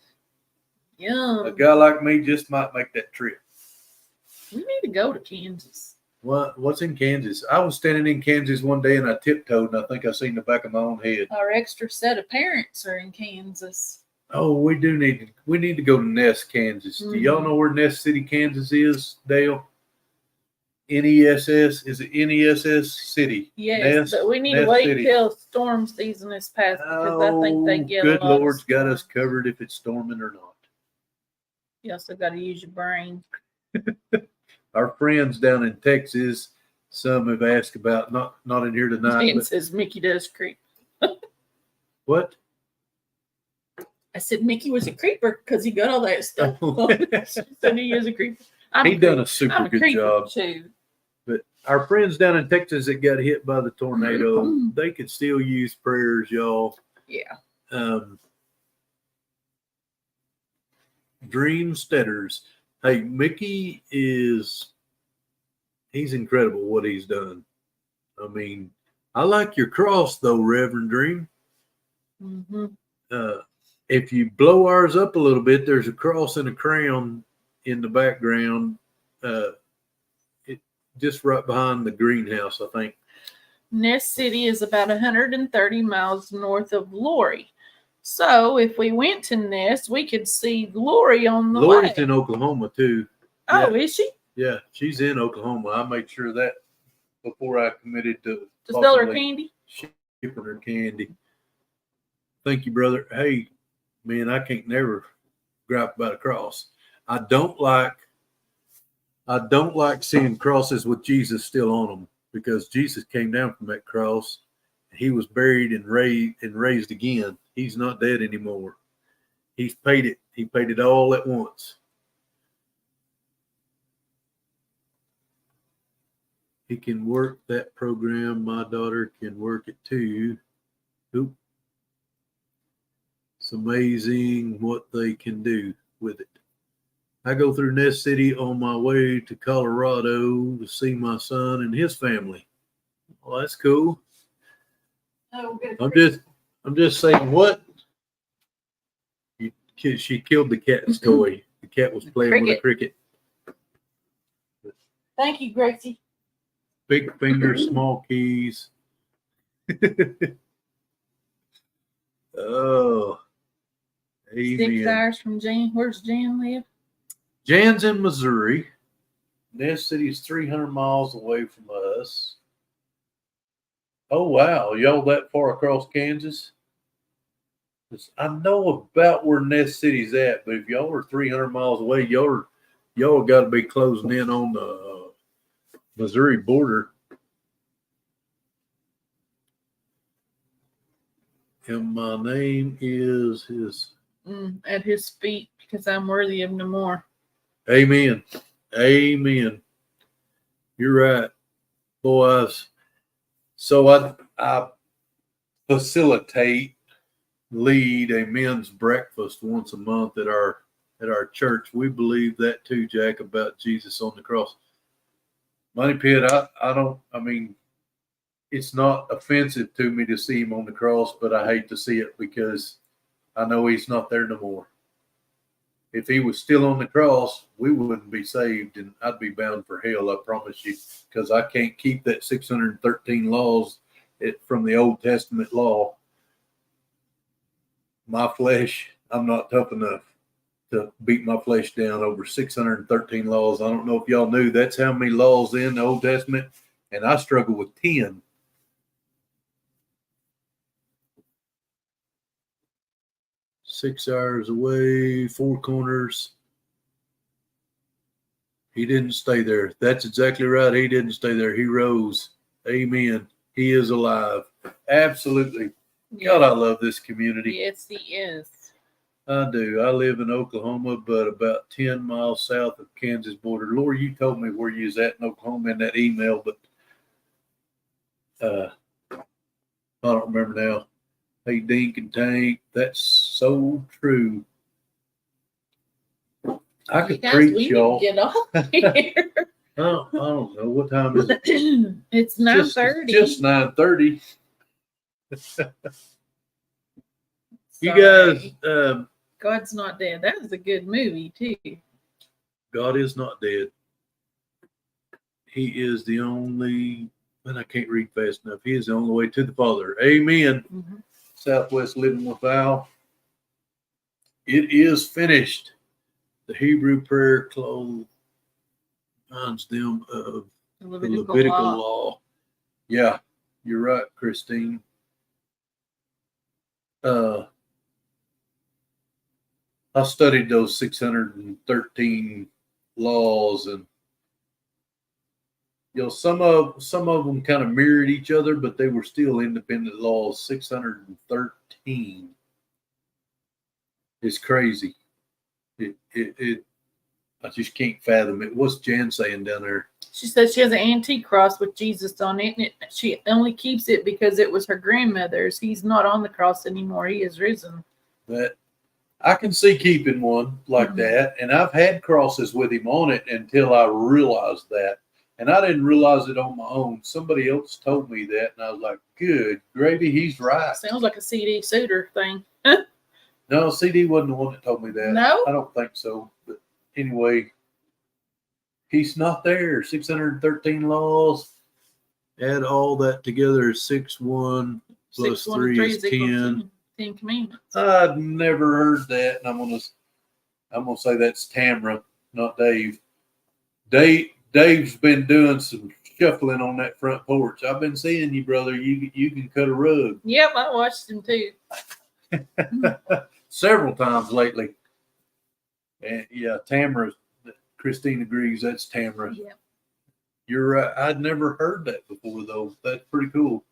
S2: a guy like me just might make that trip.
S1: We need to go to Kansas.
S2: What's in Kansas? I was standing in Kansas one day and I tiptoed, and I think I seen the back of my own head.
S1: Our extra set of parents are in Kansas.
S2: Oh, we need to go to Ness, Kansas. Do y'all know where Ness City, Kansas is, Dale? NESS? Is it NESS City?
S1: Yes,
S2: Ness,
S1: but we need to wait till storm season is past because I think they get
S2: good
S1: a lot
S2: Lord's got us covered if it's storming or not.
S1: You also got to use your brain.
S2: Our friends down in Texas, some have asked about, not in here tonight.
S1: Dan
S2: But
S1: says Mickey does creep.
S2: what?
S1: I said Mickey was a creeper because he got all that stuff.
S2: Oh.
S1: She said he is a creeper.
S2: He done a super
S1: I'm a
S2: good
S1: creeper
S2: job.
S1: too.
S2: But our friends down in Texas that got hit by the tornado, they could still use prayers, y'all.
S1: Yeah.
S2: Dream Steaders. Hey, Mickey he's incredible what he's done. I mean, I like your cross though, Reverend Dream.
S1: Mm-hmm.
S2: If you blow ours up a little bit, there's a cross and a crown in the background. Just right behind the greenhouse, I think.
S1: Ness City is about 130 miles north of Lori. So if we went to Ness, we could see Lori on the
S2: Lori's
S1: way.
S2: in Oklahoma too.
S1: Oh, is she?
S2: Yeah, she's in Oklahoma. I made sure of that before I committed to
S1: sell her candy?
S2: Shipping her candy. Thank you, brother. Hey, man, I can't never gripe about a cross. I don't like seeing crosses with Jesus still on them, because Jesus came down from that cross. He was buried and raised again. He's not dead anymore. He's paid it. He paid it all at once. He can work that program. My daughter can work it too. Oop. It's amazing what they can do with it. I go through Ness City on my way to Colorado to see my son and his family. Well, that's cool.
S1: Oh,
S2: I'm just saying, what? She killed the cat's toy. The cat was playing with a cricket.
S1: Thank you, Gracie.
S2: Big finger, small keys. Oh, amen.
S1: 6 hours from Jan. Where's Jan live?
S2: Jan's in Missouri. Ness City is 300 miles away from us. Oh, wow. Y'all that far across Kansas? I know about where Ness City's at, but if y'all are 300 miles away, y'all got to be closing in on the Missouri border. And my name is his.
S1: At his feet, because I'm worthy of no more.
S2: Amen. Amen. You're right, boys. So I lead a men's breakfast once a month at our church. We believe that too, Jack, about Jesus on the cross. Money Pit, I mean, it's not offensive to me to see him on the cross, but I hate to see it because I know he's not there no more. If he was still on the cross, we wouldn't be saved, and I'd be bound for hell, I promise you, because I can't keep that 613 laws from the Old Testament law. My flesh, I'm not tough enough to beat my flesh down over 613 laws. I don't know if y'all knew that's how many laws in the Old Testament, and I struggle with 10. Six hours away, Four Corners. He didn't stay there. That's exactly right. He didn't stay there. He rose. Amen. He is alive. Absolutely. God, I love this community.
S1: Yes, he is.
S2: I do. I live in Oklahoma, but about 10 miles south of Kansas border. Lori, you told me where you was at in Oklahoma in that email, but I don't remember now. Hey, Dink and Tank, that's so true. I could preach, y'all.
S1: Get off here.
S2: I don't know. What time is it?
S1: It's 9:30.
S2: Just 9:30. You guys,
S1: God's Not Dead. That was a good movie too.
S2: God is not dead. He is the only, and I can't read fast enough. He is the only way to the Father. Amen.
S1: Mm-hmm.
S2: Southwest Living with Val. It is finished. The Hebrew prayer clothes reminds them of the Levitical law. Yeah, you're right, Christine. I studied those 613 laws, and some of them kind of mirrored each other, but they were still independent laws. 613 is crazy. It I just can't fathom it. What's Jan saying down there?
S1: She said she has an antique cross with Jesus on it, and she only keeps it because it was her grandmother's. He's not on the cross anymore. He is risen.
S2: That I can see keeping one like that, and I've had crosses with him on it until I realized that, and I didn't realize it on my own. Somebody else told me that, and I was like, "Good gravy, he's right."
S1: Sounds like a CD Suiter thing.
S2: No, CD wasn't the one that told me that.
S1: No,
S2: I don't think so. But anyway, he's not there. 613 laws. Add all that together is 6-1 plus 3 is 10.
S1: 10 commandments.
S2: I've never heard that, and I'm gonna say that's Tamara, not Dave. Dave's been doing some shuffling on that front porch. I've been seeing you, brother. You can cut a rug.
S1: Yep, I watched him too.
S2: Several times lately. And yeah, Tamara, Christine agrees that's Tamara.
S1: Yep.
S2: You're right. I'd never heard that before, though. That's pretty cool.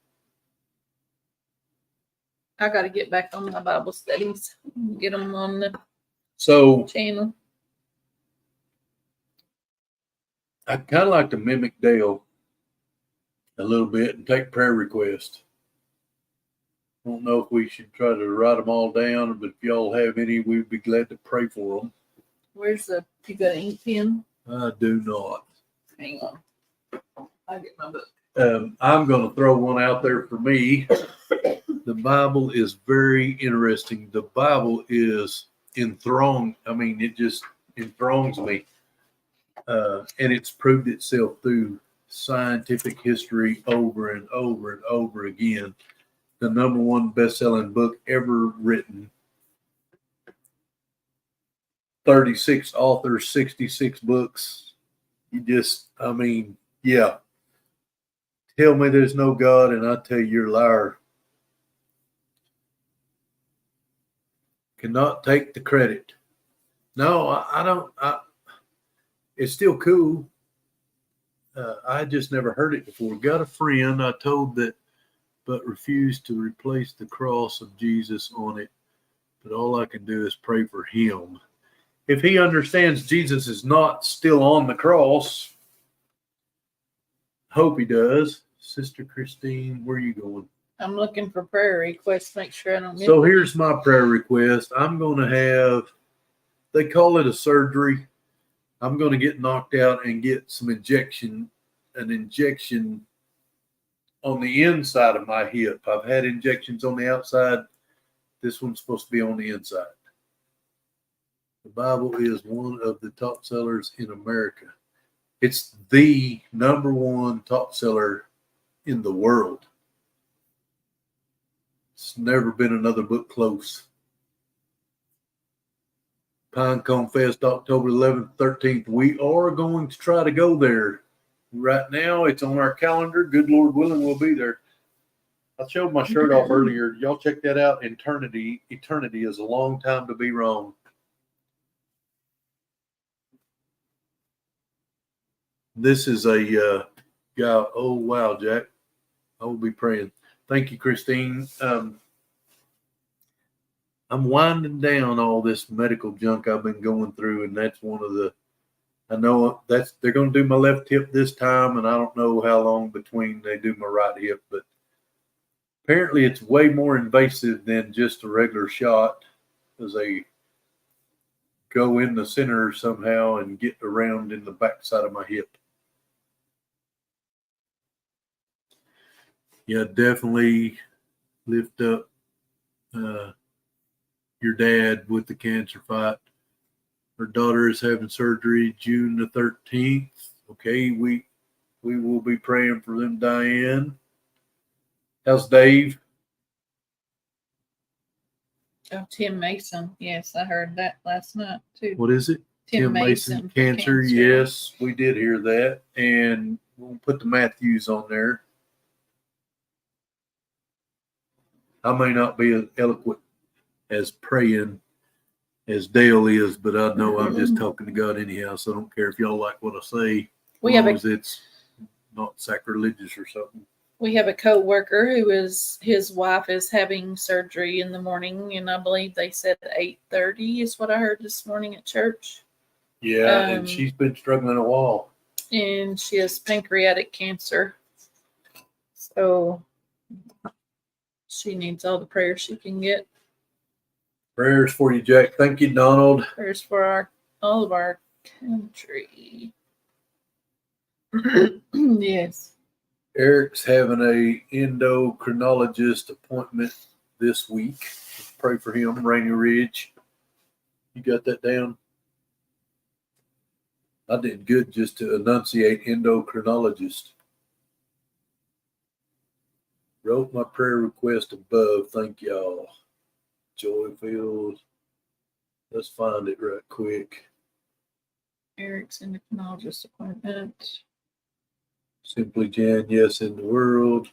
S1: I got to get back on my Bible studies, get them on the channel.
S2: I'd kind of like to mimic Dale a little bit and take prayer requests. I don't know if we should try to write them all down, but if y'all have any, we'd be glad to pray for them.
S1: You got an ink pen?
S2: I do not.
S1: Hang on. I'll get my book.
S2: I'm going to throw one out there for me. The Bible is very interesting. The Bible is enthroned. I mean, it just enthrones me. And it's proved itself through scientific history over and over and over again. The #1 best-selling book ever written. 36 authors, 66 books. Yeah. Tell me there's no God, and I tell you you're a liar. Cannot take the credit. No, I don't. It's still cool. I just never heard it before. Got a friend I told that, but refused to replace the cross of Jesus on it. But all I can do is pray for him. If he understands Jesus is not still on the cross, hope he does. Sister Christine, where are you going?
S1: I'm looking for prayer requests. Make sure I don't miss
S2: So here's my prayer request. I'm going to have, they call it a surgery. I'm going to get knocked out and get an injection on the inside of my hip. I've had injections on the outside. This one's supposed to be on the inside. The Bible is one of the top sellers in America. It's the #1 top seller in the world. It's never been another book close. Pinecone Fest, October 11th, 13th. We are going to try to go there. Right now, it's on our calendar. Good Lord willing, we'll be there. I showed my shirt off earlier. Y'all check that out. Eternity is a long time to be wrong. This is a guy. Oh, wow, Jack. I will be praying. Thank you, Christine. I'm winding down all this medical junk I've been going through, and that's one of the, I know they're going to do my left hip this time, and I don't know how long between they do my right hip, but apparently it's way more invasive than just a regular shot, because they go in the center somehow and get around in the backside of my hip. Yeah, definitely lift up your dad with the cancer fight. Her daughter is having surgery June the 13th. Okay, we will be praying for them, Diane. How's Dave?
S1: Oh, Tim Mason. Yes, I heard that last night too.
S2: What is it?
S1: Tim Mason
S2: cancer. Yes, we did hear that. And we'll put the Matthews on there. I may not be as eloquent as praying as Dale is, but I know I'm just talking to God anyhow, so I don't care if y'all like what I say.
S1: We have
S2: as it's not sacrilegious or something.
S1: We have a co-worker his wife is having surgery in the morning, and I believe they said 8:30 is what I heard this morning at church.
S2: Yeah, and she's been struggling a while.
S1: And she has pancreatic cancer. So she needs all the prayers she can get.
S2: Prayers for you, Jack. Thank you, Donald.
S1: Prayers for all of our country. Yes.
S2: Eric's having a endocrinologist appointment this week. Pray for him, Rainy Ridge. You got that down? I did good just to enunciate endocrinologist. Wrote my prayer request above. Thank y'all. Joyfield. Let's find it right quick.
S1: Eric's endocrinologist appointment.
S2: Simply Jan, yes, in the world.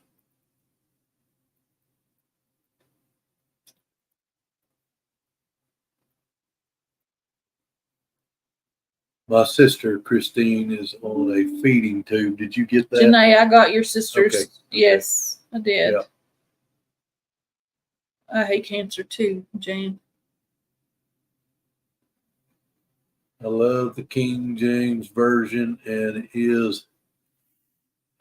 S2: My sister Christine is on a feeding tube. Did you get that?
S1: Janae, I got your sister's.
S2: Okay.
S1: Yes, I did.
S2: Yeah.
S1: I hate cancer too, Jane.
S2: I love the King James Version, and it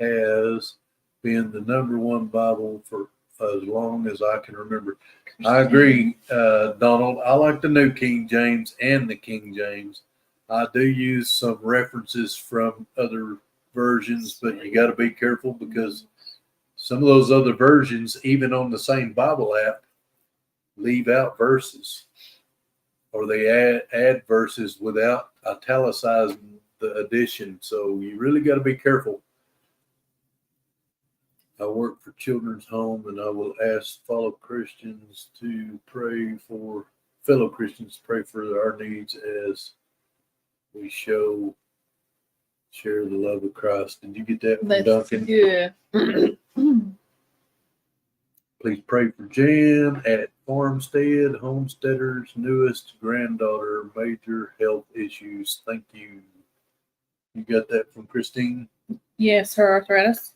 S2: has been the number one Bible for as long as I can remember. I agree, Donald. I like the New King James and the King James. I do use some references from other versions, but you got to be careful because some of those other versions, even on the same Bible app, leave out verses, or they add verses without italicizing the addition. So you really got to be careful. I work for Children's Home, and I will ask fellow Christians to pray for our needs as we share the love of Christ. Did you get that from Duncan?
S1: Good.
S2: Please pray for Jan at Farmstead, homesteader's newest granddaughter, major health issues. Thank you. You got that from Christine?
S1: Yes, her arthritis.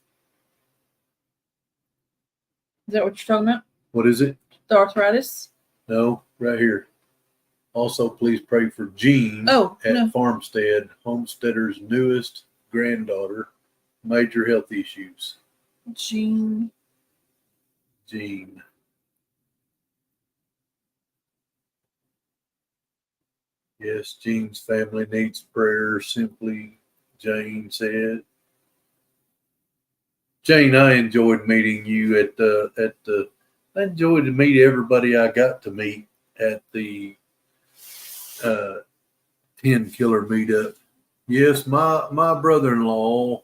S1: Is that what you're talking about?
S2: What is it?
S1: The arthritis?
S2: No, right here. Also, please pray for Jean at Farmstead, homesteader's newest granddaughter, major health issues.
S1: Jean.
S2: Yes, Jean's family needs prayer, simply Jane said. Jane, I enjoyed meeting you I enjoyed to meet everybody I got to meet at the 10 Killer meetup. Yes, my brother-in-law,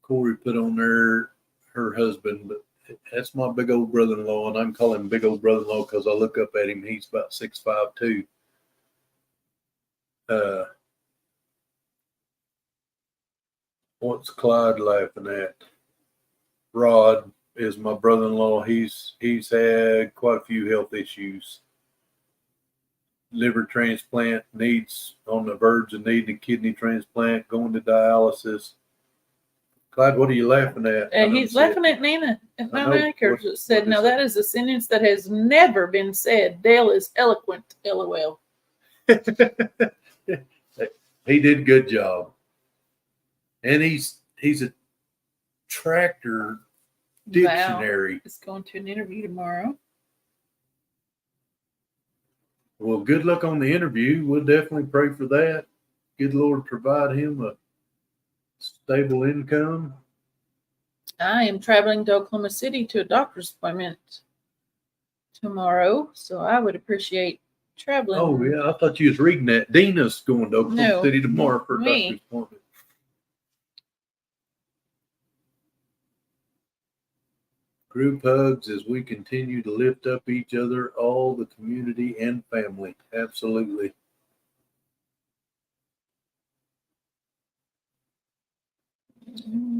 S2: Corey, put on there her husband, but that's my big old brother-in-law, and I'm calling him big old brother-in-law because I look up at him. He's about 6'5" too. What's Clyde laughing at? Rod is my brother-in-law. He's had quite a few health issues. Liver transplant, needs on the verge of needing a kidney transplant, going to dialysis. Clyde, what are you laughing at?
S1: He's laughing at Nina at Mount Anchors. It said, "Now that is a sentence that has never been said. Dale is eloquent." LOL.
S2: He did a good job, and he's a tractor dictionary.
S1: Val is going to an interview tomorrow.
S2: Well, good luck on the interview. We'll definitely pray for that. Good Lord provide him a stable income.
S1: I am traveling to Oklahoma City to a doctor's appointment tomorrow, so I would appreciate traveling.
S2: Oh, yeah. I thought you was reading that. Deanna's going to Oklahoma City tomorrow for a doctor's appointment. Group hugs as we continue to lift up each other, all the community and family. Absolutely.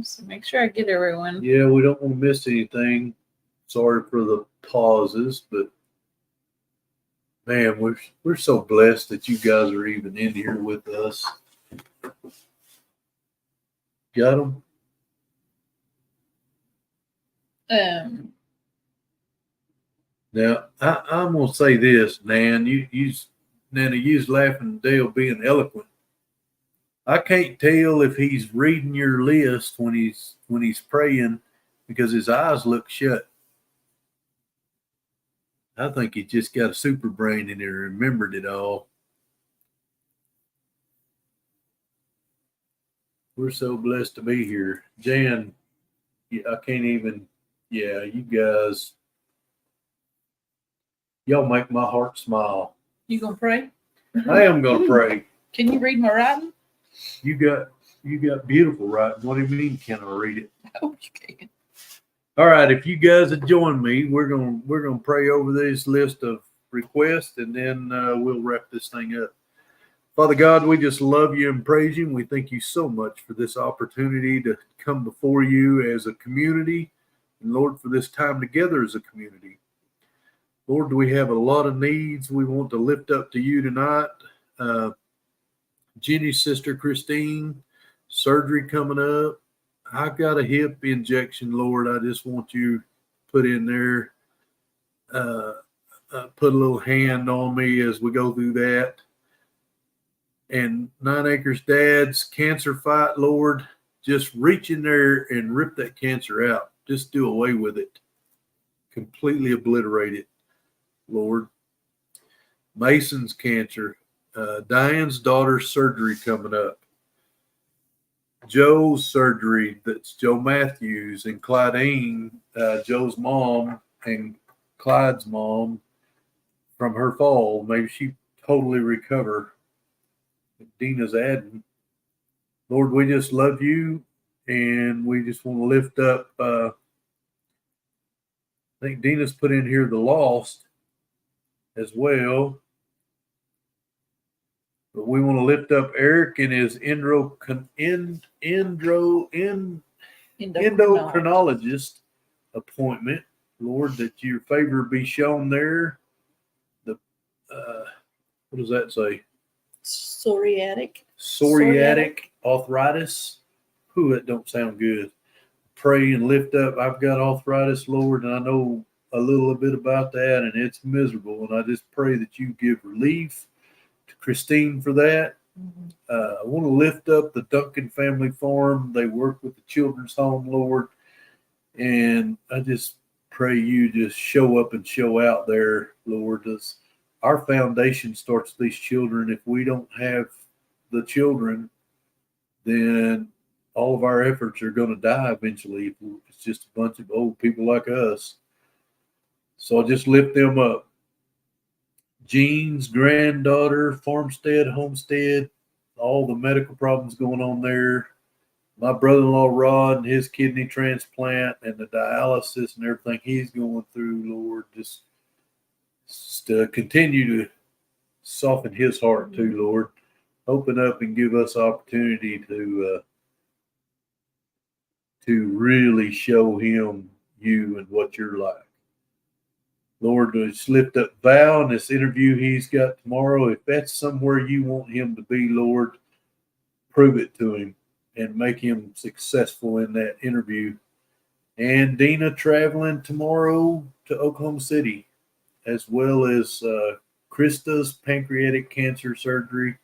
S1: So make sure I get everyone.
S2: Yeah, we don't want to miss anything. Sorry for the pauses, but man, we're so blessed that you guys are even in here with us. Got them? Now, I'm going to say this, Nan. Nana, you's laughing Dale being eloquent. I can't tell if he's reading your list when he's praying because his eyes look shut. I think he just got a super brain and he remembered it all. We're so blessed to be here. Jan, I can't even, you guys, y'all make my heart smile.
S1: You gonna pray?
S2: I am going to pray.
S1: Can you read my writing?
S2: You got beautiful writing. What do you mean, can I read it?
S1: Oh, you can.
S2: All right, if you guys would join me, we're gonna pray over this list of requests, and then we'll wrap this thing up. Father God, we just love you and praise you, and we thank you so much for this opportunity to come before you as a community, and Lord, for this time together as a community. Lord, we have a lot of needs we want to lift up to you tonight. Jenny's sister Christine, surgery coming up. I got a hip injection, Lord. I just want you put in there, put a little hand on me as we go through that. And 9 Acres Dad's cancer fight, Lord, just reach in there and rip that cancer out. Just do away with it. Completely obliterate it, Lord. Mason's cancer. Diane's daughter's surgery coming up. Joe's surgery, that's Joe Matthews and Claudine, Joe's mom and Clyde's mom from her fall. Maybe she totally recover. Dina's adding. Lord, we just love you and we just want to lift up, I think Dina's put in here the lost as well. But we want to lift up Eric and his endocrinologist appointment. Lord, that your favor be shown there. The what does that say?
S1: Psoriatic
S2: arthritis. Ooh, that don't sound good. Pray and lift up. I've got arthritis, Lord, and I know a little bit about that, and it's miserable. And I just pray that you give relief to Christine for that. I want to lift up the Duncan Family Farm. They work with the children's home, Lord. And I just pray you just show up and show out there, Lord. Our foundation starts with these children. If we don't have the children, then all of our efforts are going to die eventually. If it's just a bunch of old people like us. So I just lift them up. Jean's granddaughter, farmstead, homestead, all the medical problems going on there. My brother-in-law, Rod, and his kidney transplant and the dialysis and everything he's going through, Lord, just continue to soften his heart too, Lord. Open up and give us opportunity to really show him you and what you're like. Lord, just lift up Val in this interview he's got tomorrow. If that's somewhere you want him to be, Lord, prove it to him and make him successful in that interview. And Dina traveling tomorrow to Oklahoma City, as well as Krista's pancreatic cancer surgery.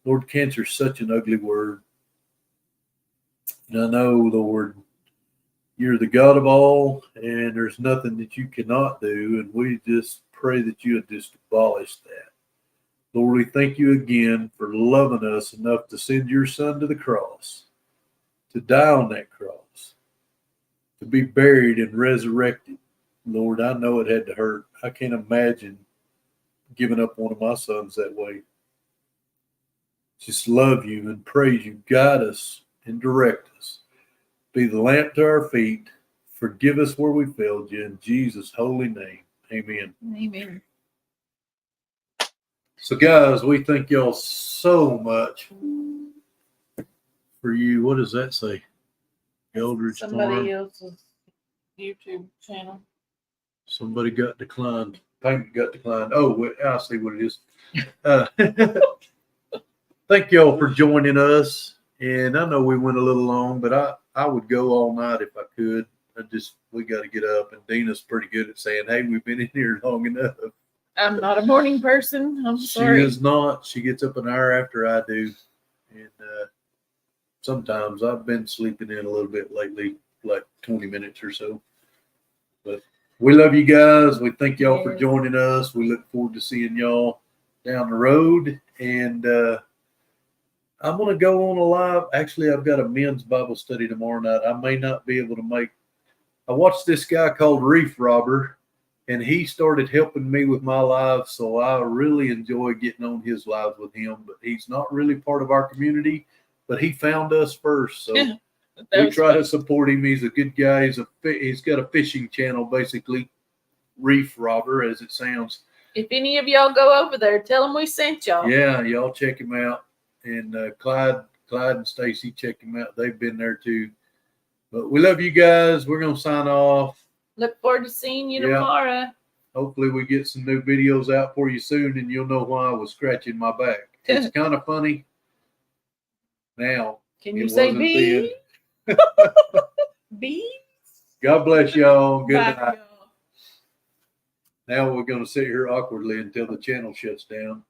S2: Lord, cancer is such an ugly word. And I know, Lord, you're the God of all, and there's nothing that you cannot do. And we just pray that you would just abolish that. Lord, we thank you again for loving us enough to send your son to the cross, to die on that cross, to be buried and resurrected. Lord, I know it had to hurt. I can't imagine giving up one of my sons that way. Just love you and praise you. Guide us and direct us. Be the lamp to our feet. Forgive us where we failed you. In Jesus' holy name, amen.
S1: Amen.
S2: So, guys, we thank y'all so much for you. What does that say? Eldridge
S1: Somebody
S2: Farm.
S1: else's YouTube channel.
S2: Somebody got declined. Payment got declined. Oh, wait, I see what it is. Thank y'all for joining us. And I know we went a little long, but I would go all night if I could. we got to get up. And Dina's pretty good at saying, "Hey, we've been in here long enough."
S1: I'm not a morning person. I'm
S2: She
S1: sorry.
S2: is not. She gets up an hour after I do, and sometimes I've been sleeping in a little bit lately, like 20 minutes or so. But we love you guys. We thank y'all for joining us. We look forward to seeing y'all down the road. And I'm going to go on a live. Actually, I've got a men's Bible study tomorrow night. I may not be able to make. I watched this guy called Reef Robber, and he started helping me with my live. So I really enjoy getting on his lives with him. But he's not really part of our community, but he found us first. So we try to support him. He's a good guy. He's got a fishing channel, basically, Reef Robber, as it sounds.
S1: If any of y'all go over there, tell them we sent y'all.
S2: Yeah, y'all check him out. And Clyde and Stacy, check him out. They've been there too. But we love you guys. We're going to sign off.
S1: Look forward to seeing you tomorrow.
S2: Hopefully we get some new videos out for you soon, and you'll know why I was scratching my back. It's kind of funny. Now,
S1: can you say B? B?
S2: God bless y'all. Good
S1: Bye,
S2: night.
S1: y'all.
S2: Now we're going to sit here awkwardly until the channel shuts down.